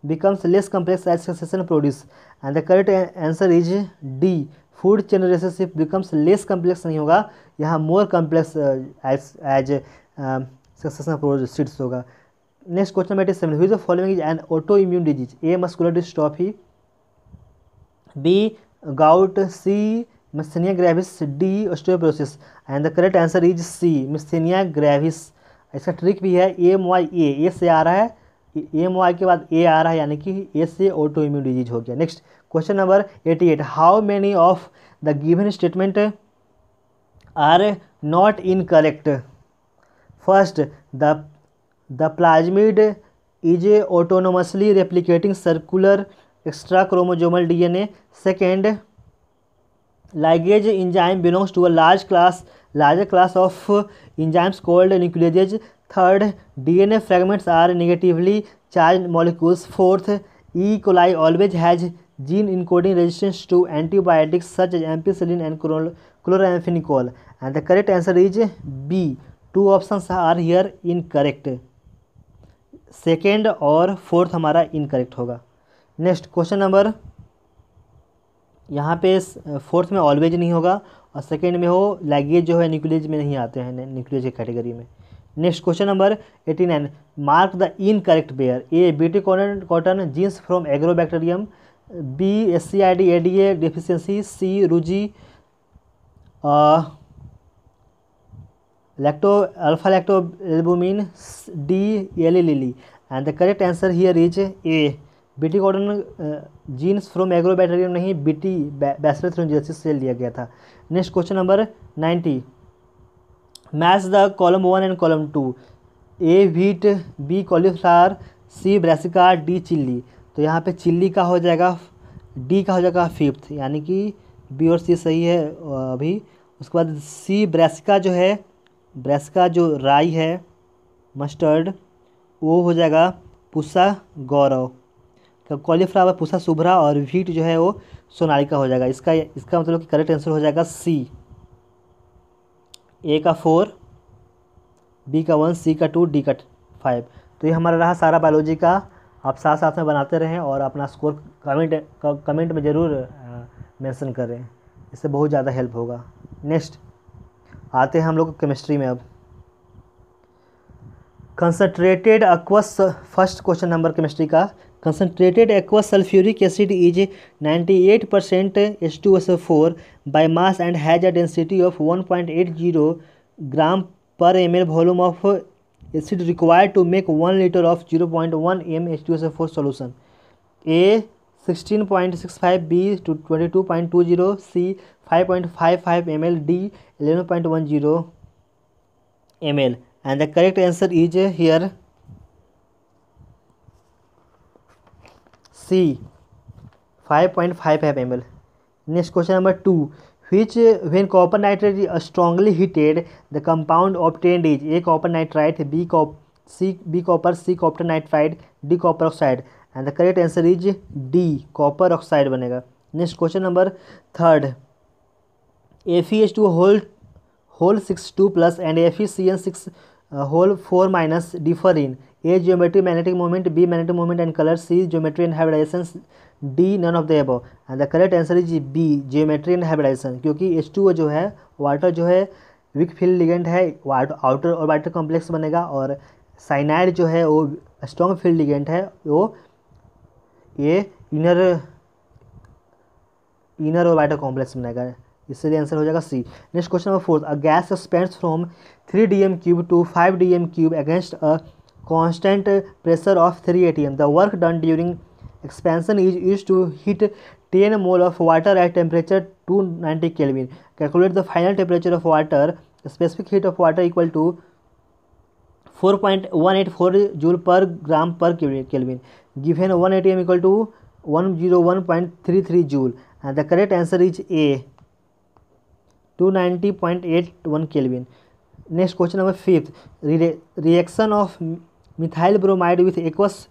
becomes less complex as succession produce. And the correct answer is D, food chain relationship becomes less complex नहीं होगा, यहाँ more complex as succession proceeds होगा। Next question number 87, which of the following is an autoimmune disease? A, muscular dystrophy, B, gout, C, myasthenia gravis, D, osteoporosis। And the correct answer is C, myasthenia gravis। इसका trick भी है, A से आ रहा है, AMY के बाद A आ रहा है, यानी कि A से ऑटो इम्यून डिजीज हो गया। Next question number 88, how many of the given statement are not incorrect? First, the plasmid is autonomously replicating circular extra chromosomal DNA। Second, ligase enzyme belongs to a larger class of enzymes called nucleases. Third, DNA fragments are negatively charged molecules. Fourth, E. coli always has gene encoding resistance to antibiotics such as ampicillin and chloramphenicol. And the correct answer is B. Two options are here incorrect. Second और fourth हमारा incorrect होगा। Next question number, यहाँ पे fourth में always नहीं होगा और second में हो, लैगेज जो है न्यूक्लियस में नहीं आते हैं, न्यूक्लियस की कैटेगरी में। Next question number 89, mark the incorrect pair. A, BT cotton genes from agrobacterium, B, SCID ADA deficiency, C, Rosie alpha lactalbumin, D, Eli Lilly. And the correct answer here is A, BT cotton genes from agrobacterium नहीं, BT bacillus thuringiensis से लिया गया था। Next question number 90, match the column 1 and column 2। A, wheat, B, cauliflower, C, brassica, D, chilli. तो यहाँ पे chilli का हो जाएगा, डी का हो जाएगा फिफ्थ, यानी कि बी और सी सही है अभी। उसके बाद सी, ब्रासिका जो है ब्रेस्का जो राई है, मस्टर्ड, वो हो जाएगा पूसा गौरव, कॉलीफ्लावर पूसा शुभ्रा, और व्हीट जो है वो सोनालिका हो जाएगा। इसका मतलब कि करेक्ट आंसर हो जाएगा सी। ए का 4, बी का 1, सी का 2, डी का 5। तो ये हमारा रहा सारा बायोलॉजी का। आप साथ साथ में बनाते रहें और अपना स्कोर कमेंट में ज़रूर मेंशन करें, इससे बहुत ज़्यादा हेल्प होगा। नेक्स्ट आते हैं हम लोग केमिस्ट्री में। अब concentrated aqueous, first question number chemistry का। Concentrated aqueous sulphuric acid is 98% H2SO4 by mass and has a density of 1.80 gram per ml volume of acid required to make 1 liter of 0.1 m H2SO4 solution. A 16.65, B to 22.20, C 5.55 ml, D 11.10 ml. And the correct answer is here C 5.55 ml. Next question number 2. Which when copper nitrate is strongly heated, the compound obtained is A copper nitrite, B copper, C copper nitride, D copper oxide. And the correct answer is D copper oxide बनेगा। Next question number 3rd. FeH2 whole 6 2 plus and FeCN6 whole 4 minus differ in A geometry, magnetic moment, B magnetic moment and color, C geometry and hybridization, D none of the above. And the correct answer is B geometry and hybridization, क्योंकि H2O जो है water जो है weak field ligand है, outer orbital complex बनेगा, और cyanide जो है वो स्ट्रॉन्ग फील्ड लिगेंड है, वो ये इनर ऑर्बिटल कॉम्प्लेक्स बनेगा, इसलिए आंसर हो जाएगा C. Next question number 4. A gas expands from 3 dm cube to 5 dm cube against a constant pressure of 3 atm. The work done during expansion is used to heat 10 mole of water at temperature 290 Kelvin. Calculate the final temperature of water. Specific heat of water equal to 4.184 joule per gram per Kelvin. Given 1 atm equal to 101.33 joule. And the correct answer is A 290.81 Kelvin. Next question number 5th. Reaction of methyl bromide with aqueous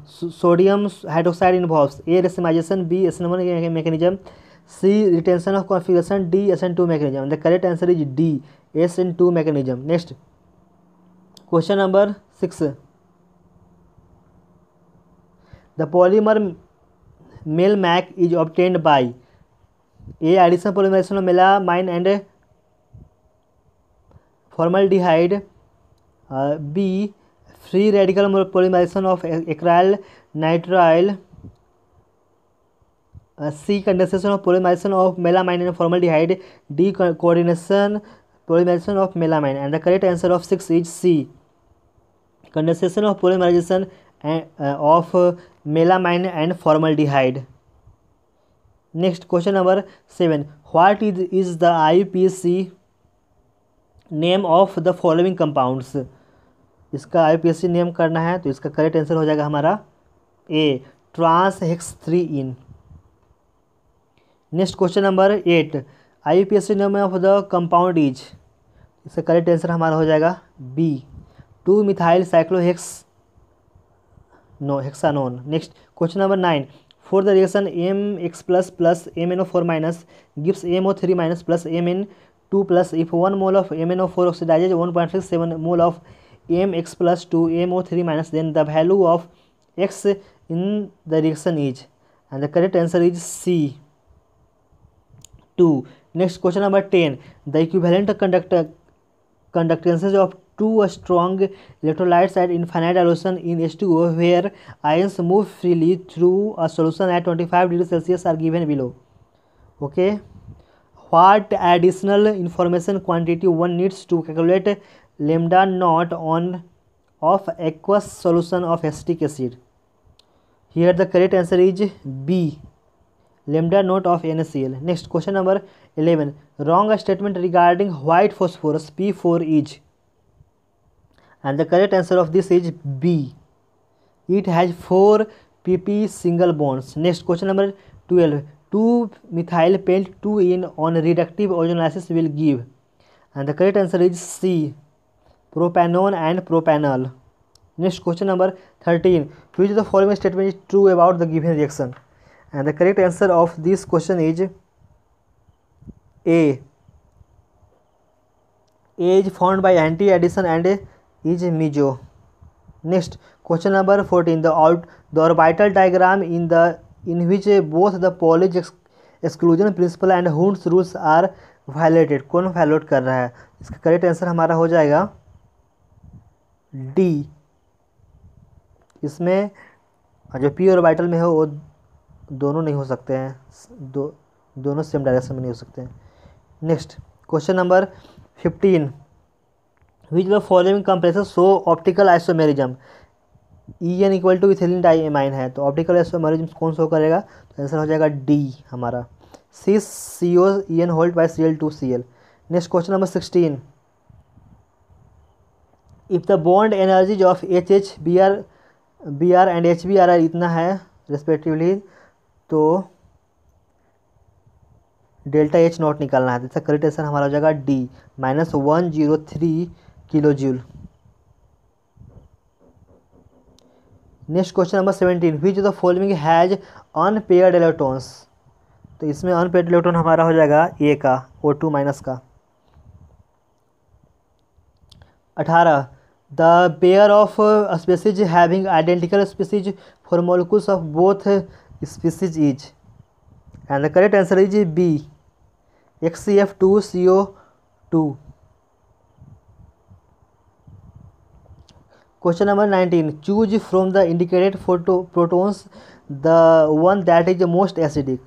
sodium hydroxide involves A racemization, B SN1 mechanism, C retention of configuration, D SN2 mechanism. The correct answer is D SN2 mechanism. Next question number 6. The polymer MEL-MAC is obtained by A addition polymerization of melamine and formaldehyde, B free radical polymerization of acryl nitrile, C condensation of polymerization of melamine and formaldehyde, D coordination polymerization of melamine. And the correct answer of 6 is C condensation of polymerization of melamine and formaldehyde. Next question number 7. What is the IUPAC name of the following compounds? इसका IUPAC name करना है, तो इसका correct answer हो जाएगा हमारा A trans हेक्स-3-इन। Next question number 8. IUPAC name of the compound is, इसका करेक्ट आंसर हमारा हो जाएगा B two methyl cyclohex hexanone. Next question number 9. For the reaction MX plus MnO4 minus gives MO3 minus plus Mn2 plus, if 1 mole of MnO4 oxidizes 1.67 mole of MX plus to MO3 minus, then the value of X in the reaction is. And the correct answer is C 2. Next question number 10. The equivalent conductances of two strong electrolytes at infinite dilution in H2O, where ions move freely through a solution at 25 degrees Celsius, are given below. Okay. What additional information quantity one needs to calculate lambda naught of aqueous solution of acetic acid? Here the correct answer is B lambda naught of NaCl. Next question number 11. Wrong statement regarding white phosphorus P4 is, and the correct answer of this is B. It has 4 pp single bonds. Next question number 12. 2-methyl pent 2-in on reductive ozonolysis will give, and the correct answer is C, propanone and propanol. Next question number 13. Which of the following statement is true about the given reaction? And the correct answer of this question is A. A is formed by anti-addition and is meso. Next question number 14. The orbital diagram in which both the Pauli's exclusion principle and Hund's rules are violated, कौन violet कर रहा है? इसका correct answer हमारा हो जाएगा D. इसमें जो पी ऑर्बिटल में है वो दोनों नहीं हो सकते हैं, दोनों सेम डायरेक्शन में नहीं हो सकते हैं। Next question number 15. Which the following compressor show optical isomerism? EN equal to ethylene diamine है, तो ऑप्टिकल आइसोमेरिज्म कौन शो करेगा? तो आंसर हो जाएगा डी हमारा, CiO EN hold by Cl2Cl। Next question number 16. If the bond energies of HH Br and HBr इतना है रिस्पेक्टिवली, तो डेल्टा H नॉट निकालना है, तो इसका करेक्ट आंसर हमारा हो जाएगा D, -103 kilo joule. Next question number 17. Which of the following has unpaired electrons? तो इसमें अनपेयर्ड इलेक्ट्रॉन हमारा हो जाएगा ए का, O2 माइनस का। 18. The pair of species having identical species for molecules of both species is, and the correct answer is B, HCF2CO2। Question number 19. Choose from the indicated protons the one that is the most acidic.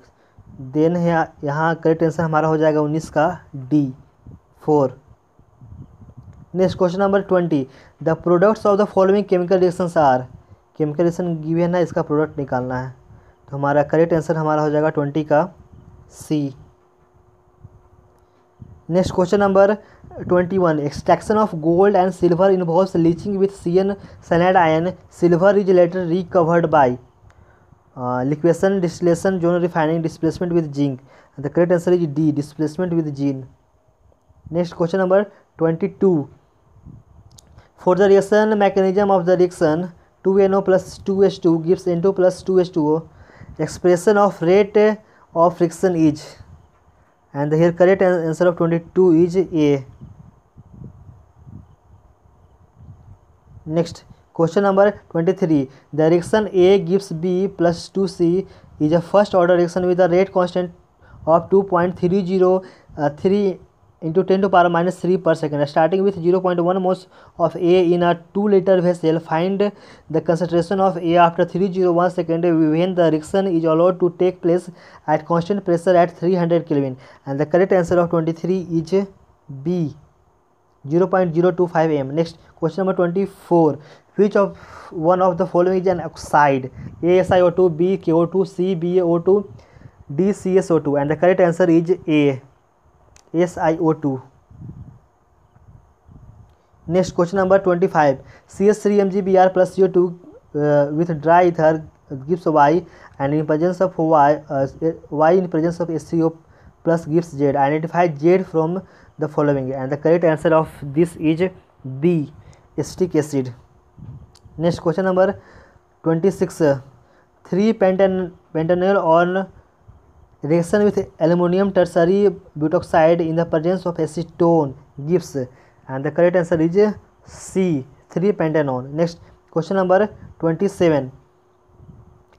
Then यहाँ correct answer हमारा हो जाएगा 19 का D, 4। Next question number 20. The products of the following chemical reactions are. Chemical reaction given है, इसका product निकालना है, तो हमारा करेक्ट आंसर हमारा हो जाएगा 20 का C। Next question number 21. Extraction of gold and silver involves leaching with CN cyanide ion. Silver is later recovered by liquefaction, distillation, zone refining, displacement with zinc. And the correct answer is D, displacement with zinc. Next question number 22. For the reaction mechanism of the reaction 2NO plus 2H2 gives N2 plus 2H2O, expression of rate of friction is, and here correct answer of 22 is A. Next question number 23. The reaction A gives B plus 2C is a first order reaction with a rate constant of 2.303 into 10 to power minus 3 per second. Starting with 0.1 moles of A in a 2 liter vessel, find the concentration of A after 301 second when the reaction is allowed to take place at constant pressure at 300 Kelvin. And the correct answer of 23 is B, 0.025 m. Next question number 24. Which of one of the following is an oxide? A SiO2, B KO2, C BaO2, D CSO2, and the correct answer is A, SiO2. Next question number 25. CH3MgBr plus CO2 with dry ether gives Y, and in presence of Y in presence of HCO plus gives Z. Identify Z from the following, and the correct answer of this is B, acetic acid. Next question number 26. 3-pentanol on reaction with aluminum tertiary butoxide in the presence of acetone gives, and the correct answer is C, 3-pentanol. Next question number 27.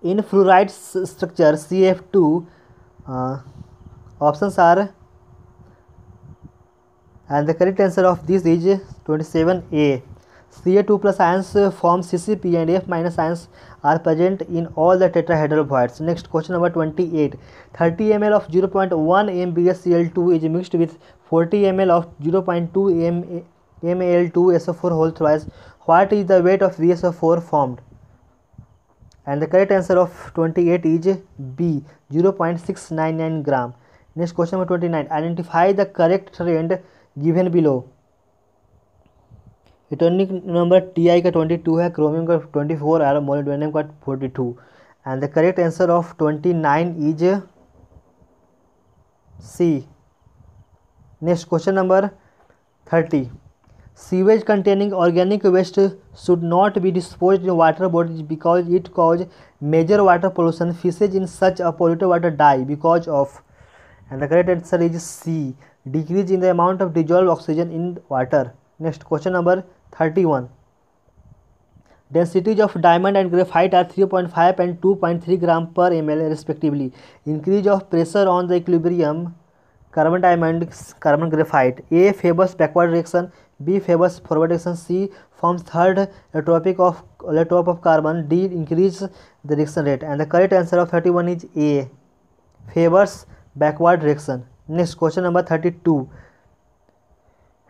In fluoride structure CF2, options are, and the correct answer of this is 27A. Ca2 plus ions form CCP and F minus ions are present in all the tetrahedral voids. Next question number 28. 30 ml of 0.1 MbSCl2 is mixed with 40 ml of 0.2 MAl2SO4 whole thrice. What is the weight of VSO4 formed? And the correct answer of 28 is B, 0.699 gram. Next question number 29. Identify the correct trend given below. Atomic number Ti का 22 है, chromium का 24 और molybdenum का 42, and the correct answer of 29 is C. Next question number 30. Sewage containing organic waste should not be disposed in water bodies because it causes major water pollution. Fishes in such a polluted water die because of, and the correct answer is C, decrease in the amount of dissolved oxygen in water. Next question number 31. Densities of diamond and graphite are 3.5 and 2.3 gram per ml respectively. Increase of pressure on the equilibrium carbon diamond, carbon graphite. A favors backward reaction, B favors forward reaction, C forms third allotrope of carbon, D increase the reaction rate. And the correct answer of 31 is A, favors backward reaction. Next question number 32.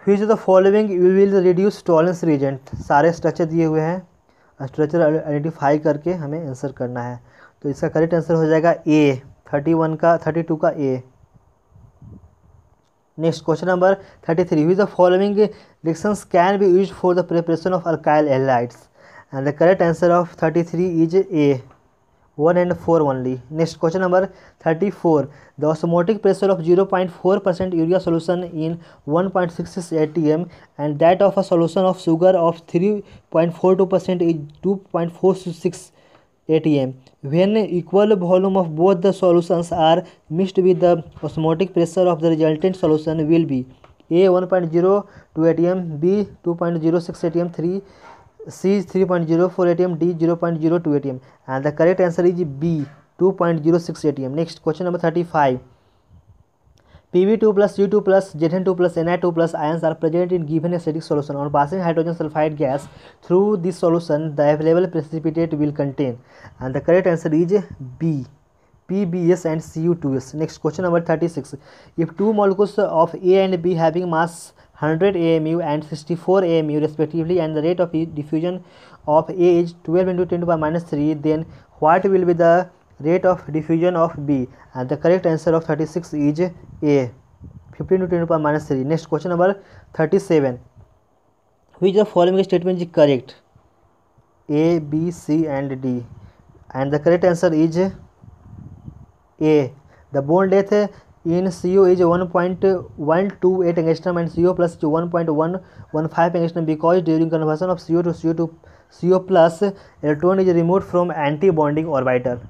Which of the following will reduce tolerance reagent? सारे structure दिए हुए हैं, structure identify करके हमें answer करना है. तो इसका करेक्ट आंसर हो जाएगा ए, 32 का ए. Next question number 33. Which of the following reactions can be used for the preparation of alkyl halides? And the correct answer of 33 is A, 1 and 4 only. Next question number 34. The osmotic pressure of 0.4% urea solution in 1.66 atm and that of a solution of sugar of 3.42% is 2.46 atm. When equal volume of both the solutions are mixed with, the osmotic pressure of the resultant solution will be A 1.02 atm, B 2.06 atm, C 3.04 atm, D 0.02 atm. And the correct answer is B 2.06 atm. Next question number 35. Pb2 plus U2 plus Zn2 plus Ni2 plus ions are present in given acidic solution. On passing hydrogen sulfide gas through this solution, the available precipitate will contain. And the correct answer is B, PbS and Cu2s. Next question number 36. If two molecules of A and B having mass 100 AMU and 64 AMU respectively and the rate of diffusion of A is 12 into 10 to the power minus 3, then what will be the rate of diffusion of B? And the correct answer of 36 is A, 15 to 10 to the power minus 3. Next question number 37. Which of the following statement is correct? A, B, C and D. And the correct answer is A. The bond depth in CO is 1.128 angstrom and CO plus 1.115 angstrom because during conversion of CO to CO plus electron is removed from anti-bonding orbital.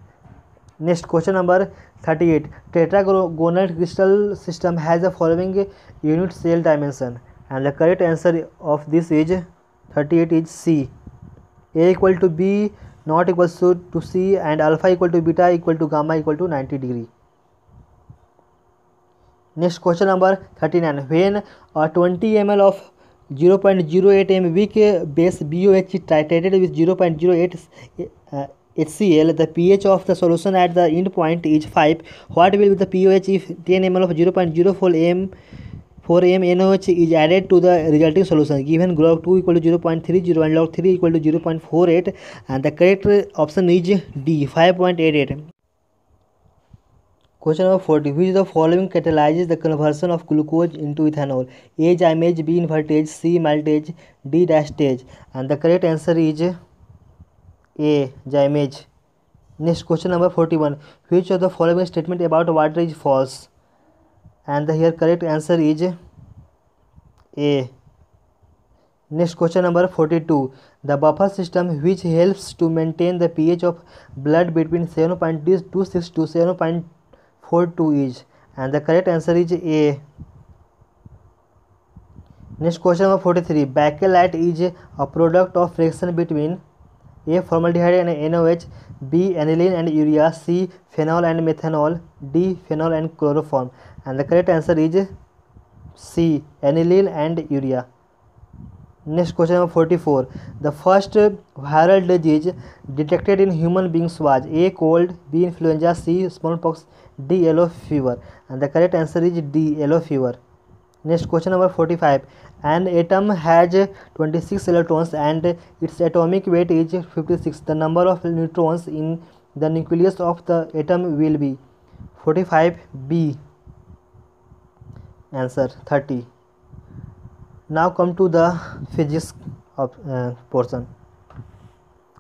Next question number 38. Tetragonal crystal system has the following unit cell dimension. And the correct answer of this is 38 is C. A equal to B, not equals to C, and alpha equal to beta equal to gamma equal to 90 degree. Next question number 39. When 20 ml of 0.08 m weak base BOH is titrated with 0.08 HCl, the pH of the solution at the end point is 5. What will be the pH if 10 ml of 0.04 m NaOH is added to the resulting solution? Given log 2 equal to 0.30 and log 3 equal to 0.48, and the correct option is D, 5.88. Question number 40. Which of the following catalyzes the conversion of glucose into ethanol? A. Zymase, B. Invertase, C. Maltase, D. Diastase. And the correct answer is A. Zymase. Next question number 41. Which of the following statement about water is false? And the here correct answer is A. Next question number 42. The buffer system which helps to maintain the pH of blood between 7.26 to 7.42 is, and the correct answer is A. Next question number 43. Bakelite is a product of reaction between A. Formaldehyde and NaOH, B. Aniline and urea, C. Phenol and methanol, D. Phenol and chloroform. And the correct answer is C. Aniline and urea. Next question number 44. The first viral disease detected in human beings was A. Cold, B. Influenza, C. Smallpox, D. Yellow fever. And the correct answer is D. Yellow fever. Next question number 45. An atom has 26 electrons and its atomic weight is 56. The number of neutrons in the nucleus of the atom will be 45B. Answer 30. Now come to the physics of portion.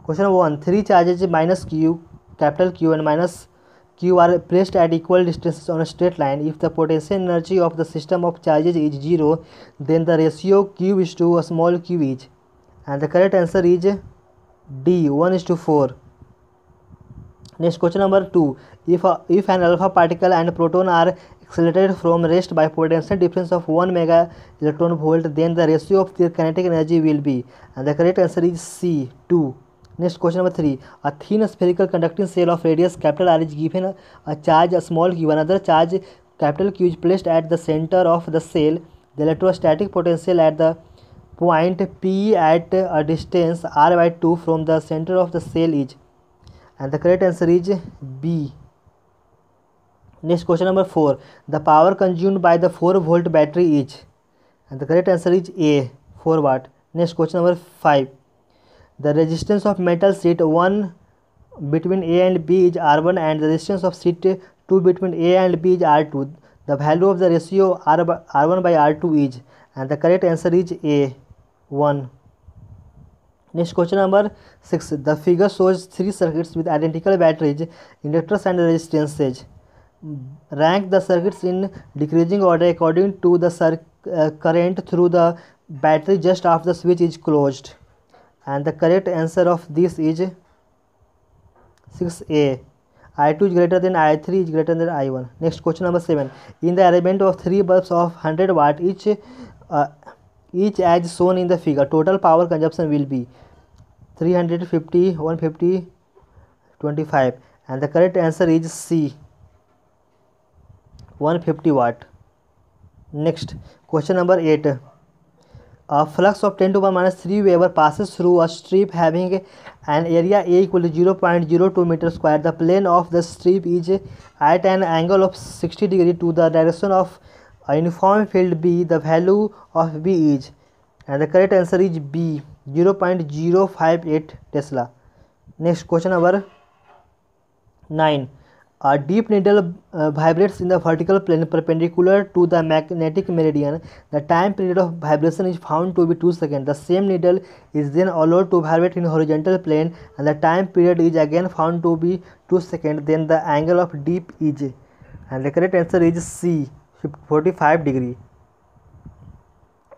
Question number 1. Three charges minus Q, capital Q and minus q are placed at equal distances on a straight line. If the potential energy of the system of charges is 0, then the ratio q is to a small q is, and the correct answer is D, 1:4. Next, question number 2. If an alpha particle and proton are accelerated from rest by potential difference of 1 mega electron volt, then the ratio of their kinetic energy will be, and the correct answer is C, 2. Next, question number 3. A thin spherical conducting cell of radius capital R is given a charge a small q. Another charge capital Q is placed at the center of the cell. The electrostatic potential at the point P at a distance r by 2 from the center of the cell is, and the correct answer is B. Next, question number 4. The power consumed by the 4-volt battery is, and the correct answer is A, 4 watt. Next, question number 5. The resistance of metal sheet 1 between A and B is R1, and the resistance of sheet 2 between A and B is R2. The value of the ratio R1 by R2 is, and the correct answer is A, 1. Next, question number 6. The figure shows 3 circuits with identical batteries, inductors and resistances. Rank the circuits in decreasing order according to the current through the battery just after the switch is closed, and the correct answer of this is 6A. I2 is greater than I3 is greater than I1. Next, question number 7. In the arrangement of 3 bulbs of 100 watt each as shown in the figure, total power consumption will be 350, 150, 25, and the correct answer is C, 150 watt. Next, question number 8. A flux of 10 to the power minus 3 Weber passes through a strip having an area A equal to 0.02 meter square. The plane of the strip is at an angle of 60 degree to the direction of a uniform field B. The value of B is, and the correct answer is B, 0.058 Tesla. Next, question number 9. A deep needle vibrates in the vertical plane perpendicular to the magnetic meridian. The time period of vibration is found to be 2 seconds. The same needle is then allowed to vibrate in horizontal plane, and the time period is again found to be 2 seconds. Then the angle of deep is, and the correct answer is C, 45 degree.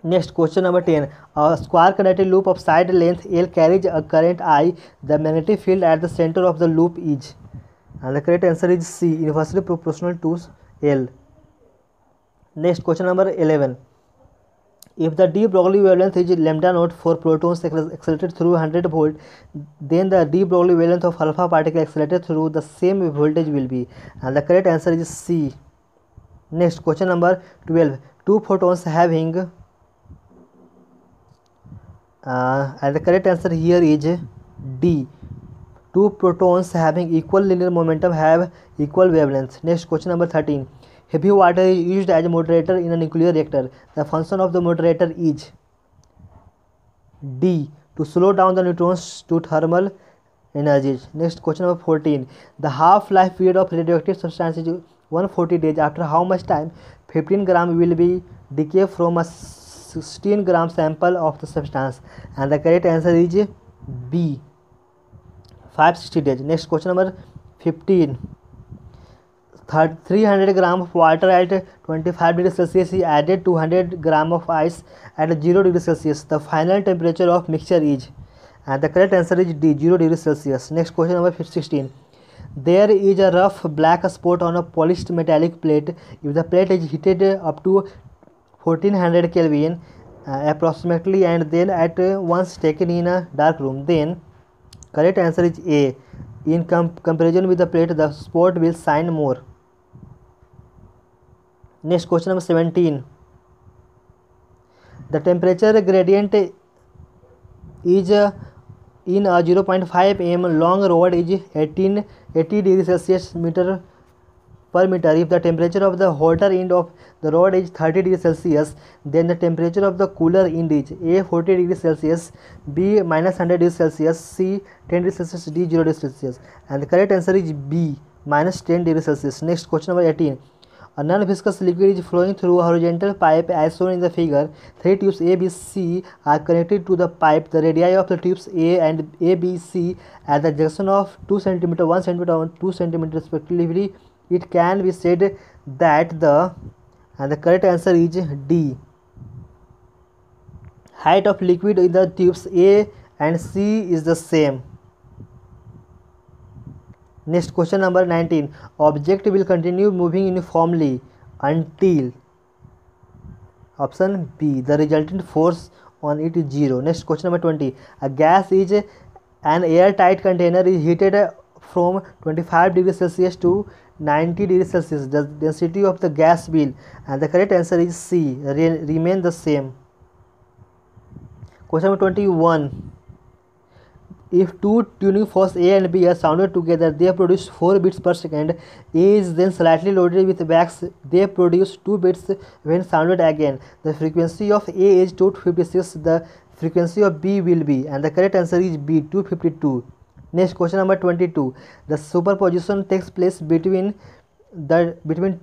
Next, question number 10. A square connected loop of side length L carries a current I. The magnetic field at the center of the loop is, and the correct answer is C, inversely proportional to L. Next, question number 11. If the de Broglie wavelength is lambda naught for protons accelerated through 100 volt, then the de Broglie wavelength of alpha particle accelerated through the same voltage will be, and the correct answer is C. Next, question number 12. Two photons having and the correct answer here is D. Two protons having equal linear momentum have equal wavelength. Next, question number 13. Heavy water is used as a moderator in a nuclear reactor. The function of the moderator is D. To slow down the neutrons to thermal energies. Next, question number 14. The half-life period of radioactive substance is 140 days. After how much time 15 gram will be decay from a 16 gram sample of the substance, and the correct answer is B, 560 days. Next, question number 15. 300 gram of water at 25 degrees Celsius is added to 100 gram of ice at 0 degrees Celsius. The final temperature of mixture is, and the correct answer is D, 0 degrees Celsius. Next, question number 16. There is a rough black spot on a polished metallic plate. If the plate is heated up to 1400 Kelvin approximately, and then at once taken in a dark room, then correct answer is A. In comparison with the plate, the spot will shine more. Next, question number 17. The temperature gradient is in a 0.5 mm long rod is 80 degrees Celsius meter per meter. If the temperature of the hotter end of the rod is 30 degrees Celsius, then the temperature of the cooler end is A, 40 degrees Celsius, B, minus 100 degrees Celsius, C, 10 degrees Celsius, D, 0 degrees Celsius, and the correct answer is B, minus 10 degrees Celsius. Next, question number 18. A non-viscous liquid is flowing through a horizontal pipe as shown in the figure. Three tubes A, B, C are connected to the pipe. The radii of the tubes A and A, B, C at the junction of 2 cm, 1 cm and 2 cm respectively. It can be said that the correct answer is D. Height of liquid in the tubes A and C is the same. Next, question number 19. Object will continue moving uniformly until option B, the resultant force on it is 0. Next, question number 20. A gas is an airtight container is heated from 25 degrees Celsius to 90 degrees Celsius. The density of the gas will, and the correct answer is C, remain the same. Question number 21. If two tuning forks A and B are sounded together, they produce 4 beats per second. A is then slightly loaded with wax. They produce 2 beats when sounded again. The frequency of A is 256. The frequency of B will be, and the correct answer is B, 252. Next, question number 22. The superposition takes place between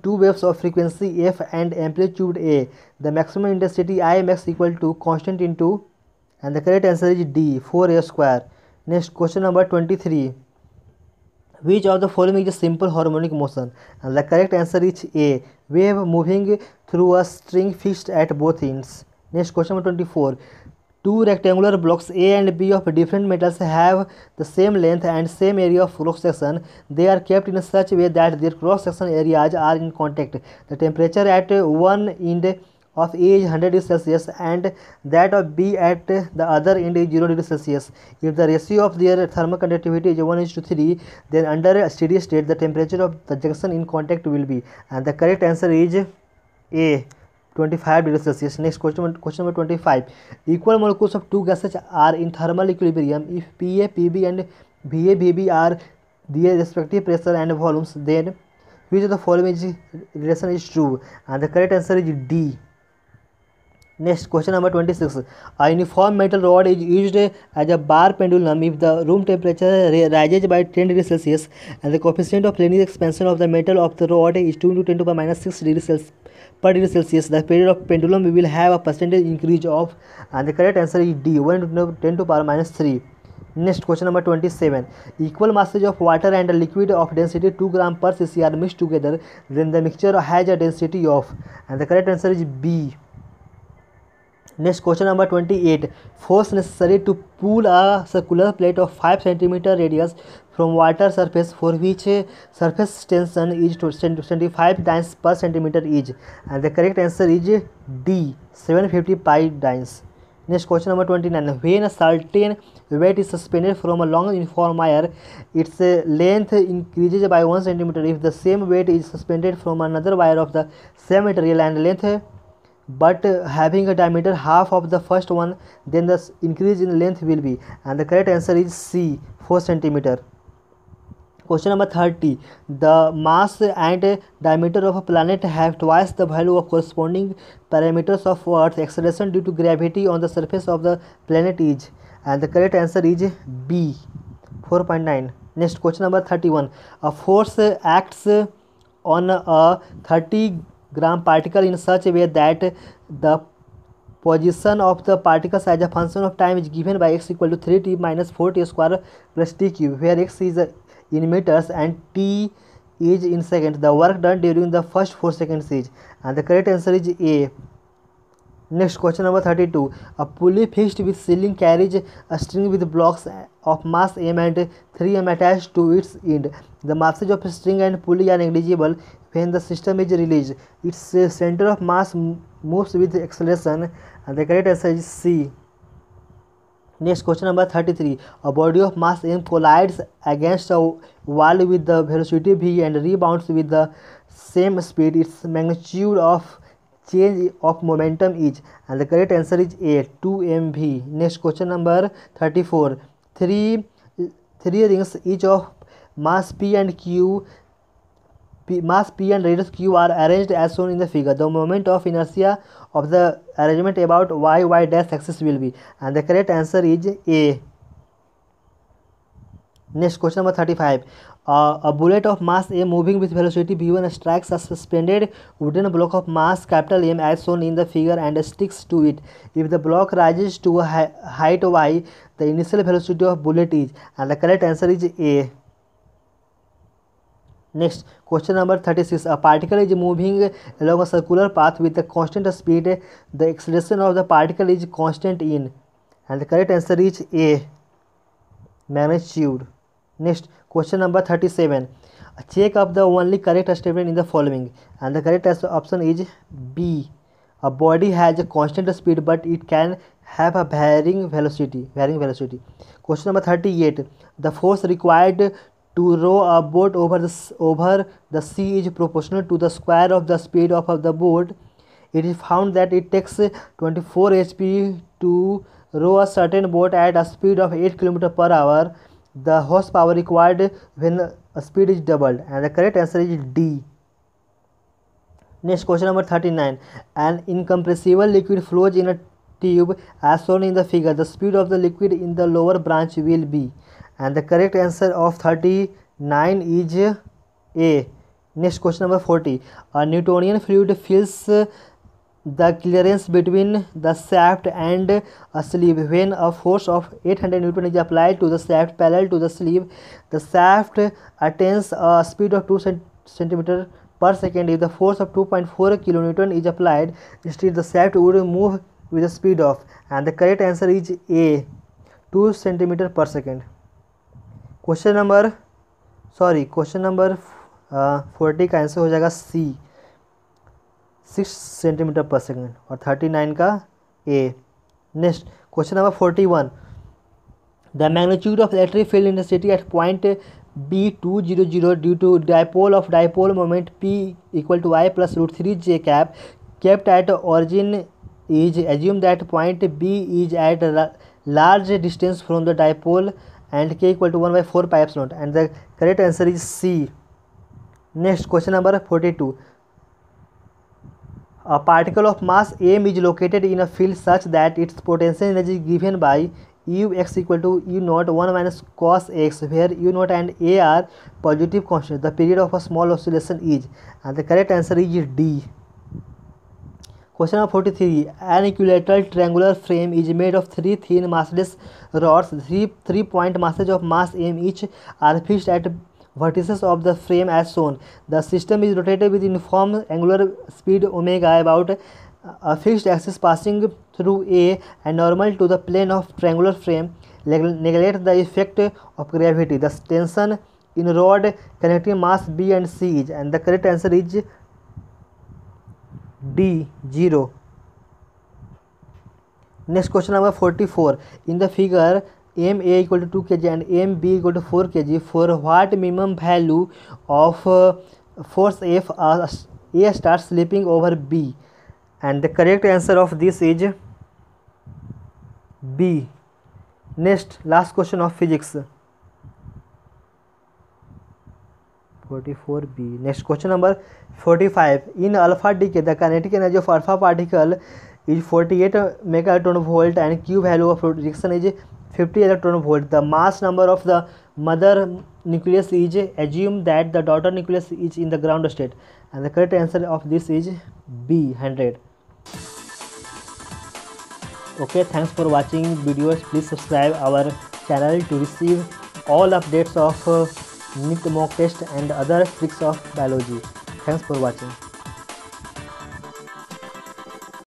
two waves of frequency F and amplitude A. The maximum intensity I max equal to constant into, and the correct answer is D, 4A square. Next, question number 23. Which of the following is a simple harmonic motion? And the correct answer is A, wave moving through a string fixed at both ends. Next, question number 24. Two rectangular blocks A and B of different metals have the same length and same area of cross section. They are kept in such a way that their cross section areas are in contact. The temperature at one end of A is 100 degrees Celsius and that of B at the other end is 0 degrees Celsius. If the ratio of their thermal conductivity is 1:3, then under a steady state the temperature of the junction in contact will be, and the correct answer is A, 25 degrees Celsius. Next, question number 25. Equal molecules of two gases are in thermal equilibrium. If Pa, Pb and Va, Vb are their respective pressure and volumes, then which of the following relation is true? And the correct answer is D. Next, question number 26. A uniform metal rod is used as a bar pendulum if the room temperature rises by 10 degrees Celsius and the coefficient of linear expansion of the metal of the rod is 2 × 10⁻⁶ degrees per degree Celsius. The period of pendulum will have a percentage increase of, and the correct answer is D, 1 × 10⁻³ Next, question number 27. Equal masses of water and a liquid of density 2 gram per cc are mixed together, then the mixture has a density of, and the correct answer is B. Next, question number 28. Force necessary to pull a circular plate of 5 cm radius from water surface for which surface tension is 25 dynes per centimeter is, and the correct answer is D, 750 pi dynes. Next, question number 29. When a certain weight is suspended from a long uniform wire, its length increases by 1 cm. If the same weight is suspended from another wire of the same material and length but having a diameter half of the first one, then the increase in length will be, and the correct answer is C, 4 cm. Question number 30. The mass and diameter of a planet have twice the value of corresponding parameters of Earth. Acceleration due to gravity on the surface of the planet is, and the correct answer is B, 4.9. Next, question number 31. A force acts on a 30-gram particle in such a way that the position of the particles as a function of time is given by x equal to 3t minus 4t square plus t cube, where x is in meters and t is in seconds. The work done during the first 4 seconds is, and the correct answer is A. Next, question number 32. A pulley fixed with ceiling carries a string with blocks of mass m and 3m attached to its end. The masses of string and pulley are negligible when the system is released. Its center of mass moves with acceleration, and the correct answer is C. Next, question number 33. A body of mass m collides against a wall with the velocity v and rebounds with the same speed. Its magnitude of change of momentum is, and the correct answer is A, 2mv. Next, question number 34. Three rings each of mass p and q, mass p and radius q are arranged as shown in the figure. The moment of inertia of the arrangement about y dash axis will be, and the correct answer is A. Next, question number 35. A bullet of mass m moving with velocity v1 strikes a suspended wooden block of mass capital M as shown in the figure and sticks to it. If the block rises to a height y, the initial velocity of bullet is, and the correct answer is A. Next, question number 36. A particle is moving along a circular path with a constant speed. The acceleration of the particle is constant in, and the correct answer is A, magnitude. Next, question number 37. Check up the only correct statement in the following, and the correct option is B. A body has a constant speed, but it can have a varying velocity. Question number 38. The force required to row a boat over the sea is proportional to the square of the speed of the boat. It is found that it takes 24 HP to row a certain boat at a speed of 8 km per hour. The horsepower required when a speed is doubled, and the correct answer is D. Next, question number 39. An incompressible liquid flows in a tube as shown in the figure. The speed of the liquid in the lower branch will be, and the correct answer of 39 is A. Next, question number 40. A Newtonian fluid fills the clearance between the shaft and a sleeve. When a force of 800 Newton is applied to the shaft parallel to the sleeve, the shaft attains a speed of 2 cm per second. If the force of 2.4 kN is applied, instead the shaft would move with the speed of, and the correct answer is A, 2 cm per second. Question number 40 का answer हो जाएगा सी, 6 centimetre पर second, और 39 का A. Next, question number 41. The magnitude of electric field intensity at point B200 due to dipole of dipole moment P equal to y plus √3j cap kept at origin is assume that point B is at large distance from the dipole and k equal to 1/4 pi epsilon, and the correct answer is C. Next, question number 42. A particle of mass m is located in a field such that its potential energy is given by Ux equal to U naught 1 minus cos x, where U naught and A are positive constants. The period of a small oscillation is, and the correct answer is D. Question number 43. An equilateral triangular frame is made of 3 thin massless rods. 3 point masses of mass m each are fixed at vertices of the frame as shown. The system is rotated with uniform angular speed omega about a fixed axis passing through A and normal to the plane of triangular frame. Neglect the effect of gravity. The tension in rod connecting mass B and C is, and the correct answer is D, 0. Next, question number 44. In the figure, MA equal to 2 kg and MB equal to 4 kg, for what minimum value of force F A starts slipping over B, and the correct answer of this is B. Next, last question of physics. 44B. Next, question number 45. In alpha decay, the kinetic energy of alpha particle is 48 megaelectron volt and Q value of reaction is 50 electron volt. The mass number of the mother nucleus is, assume that the daughter nucleus is in the ground state, and the correct answer of this is B, 100. Okay, thanks for watching videos. Please subscribe our channel to receive all updates of NEET mock test and other tricks of biology. Thanks for watching.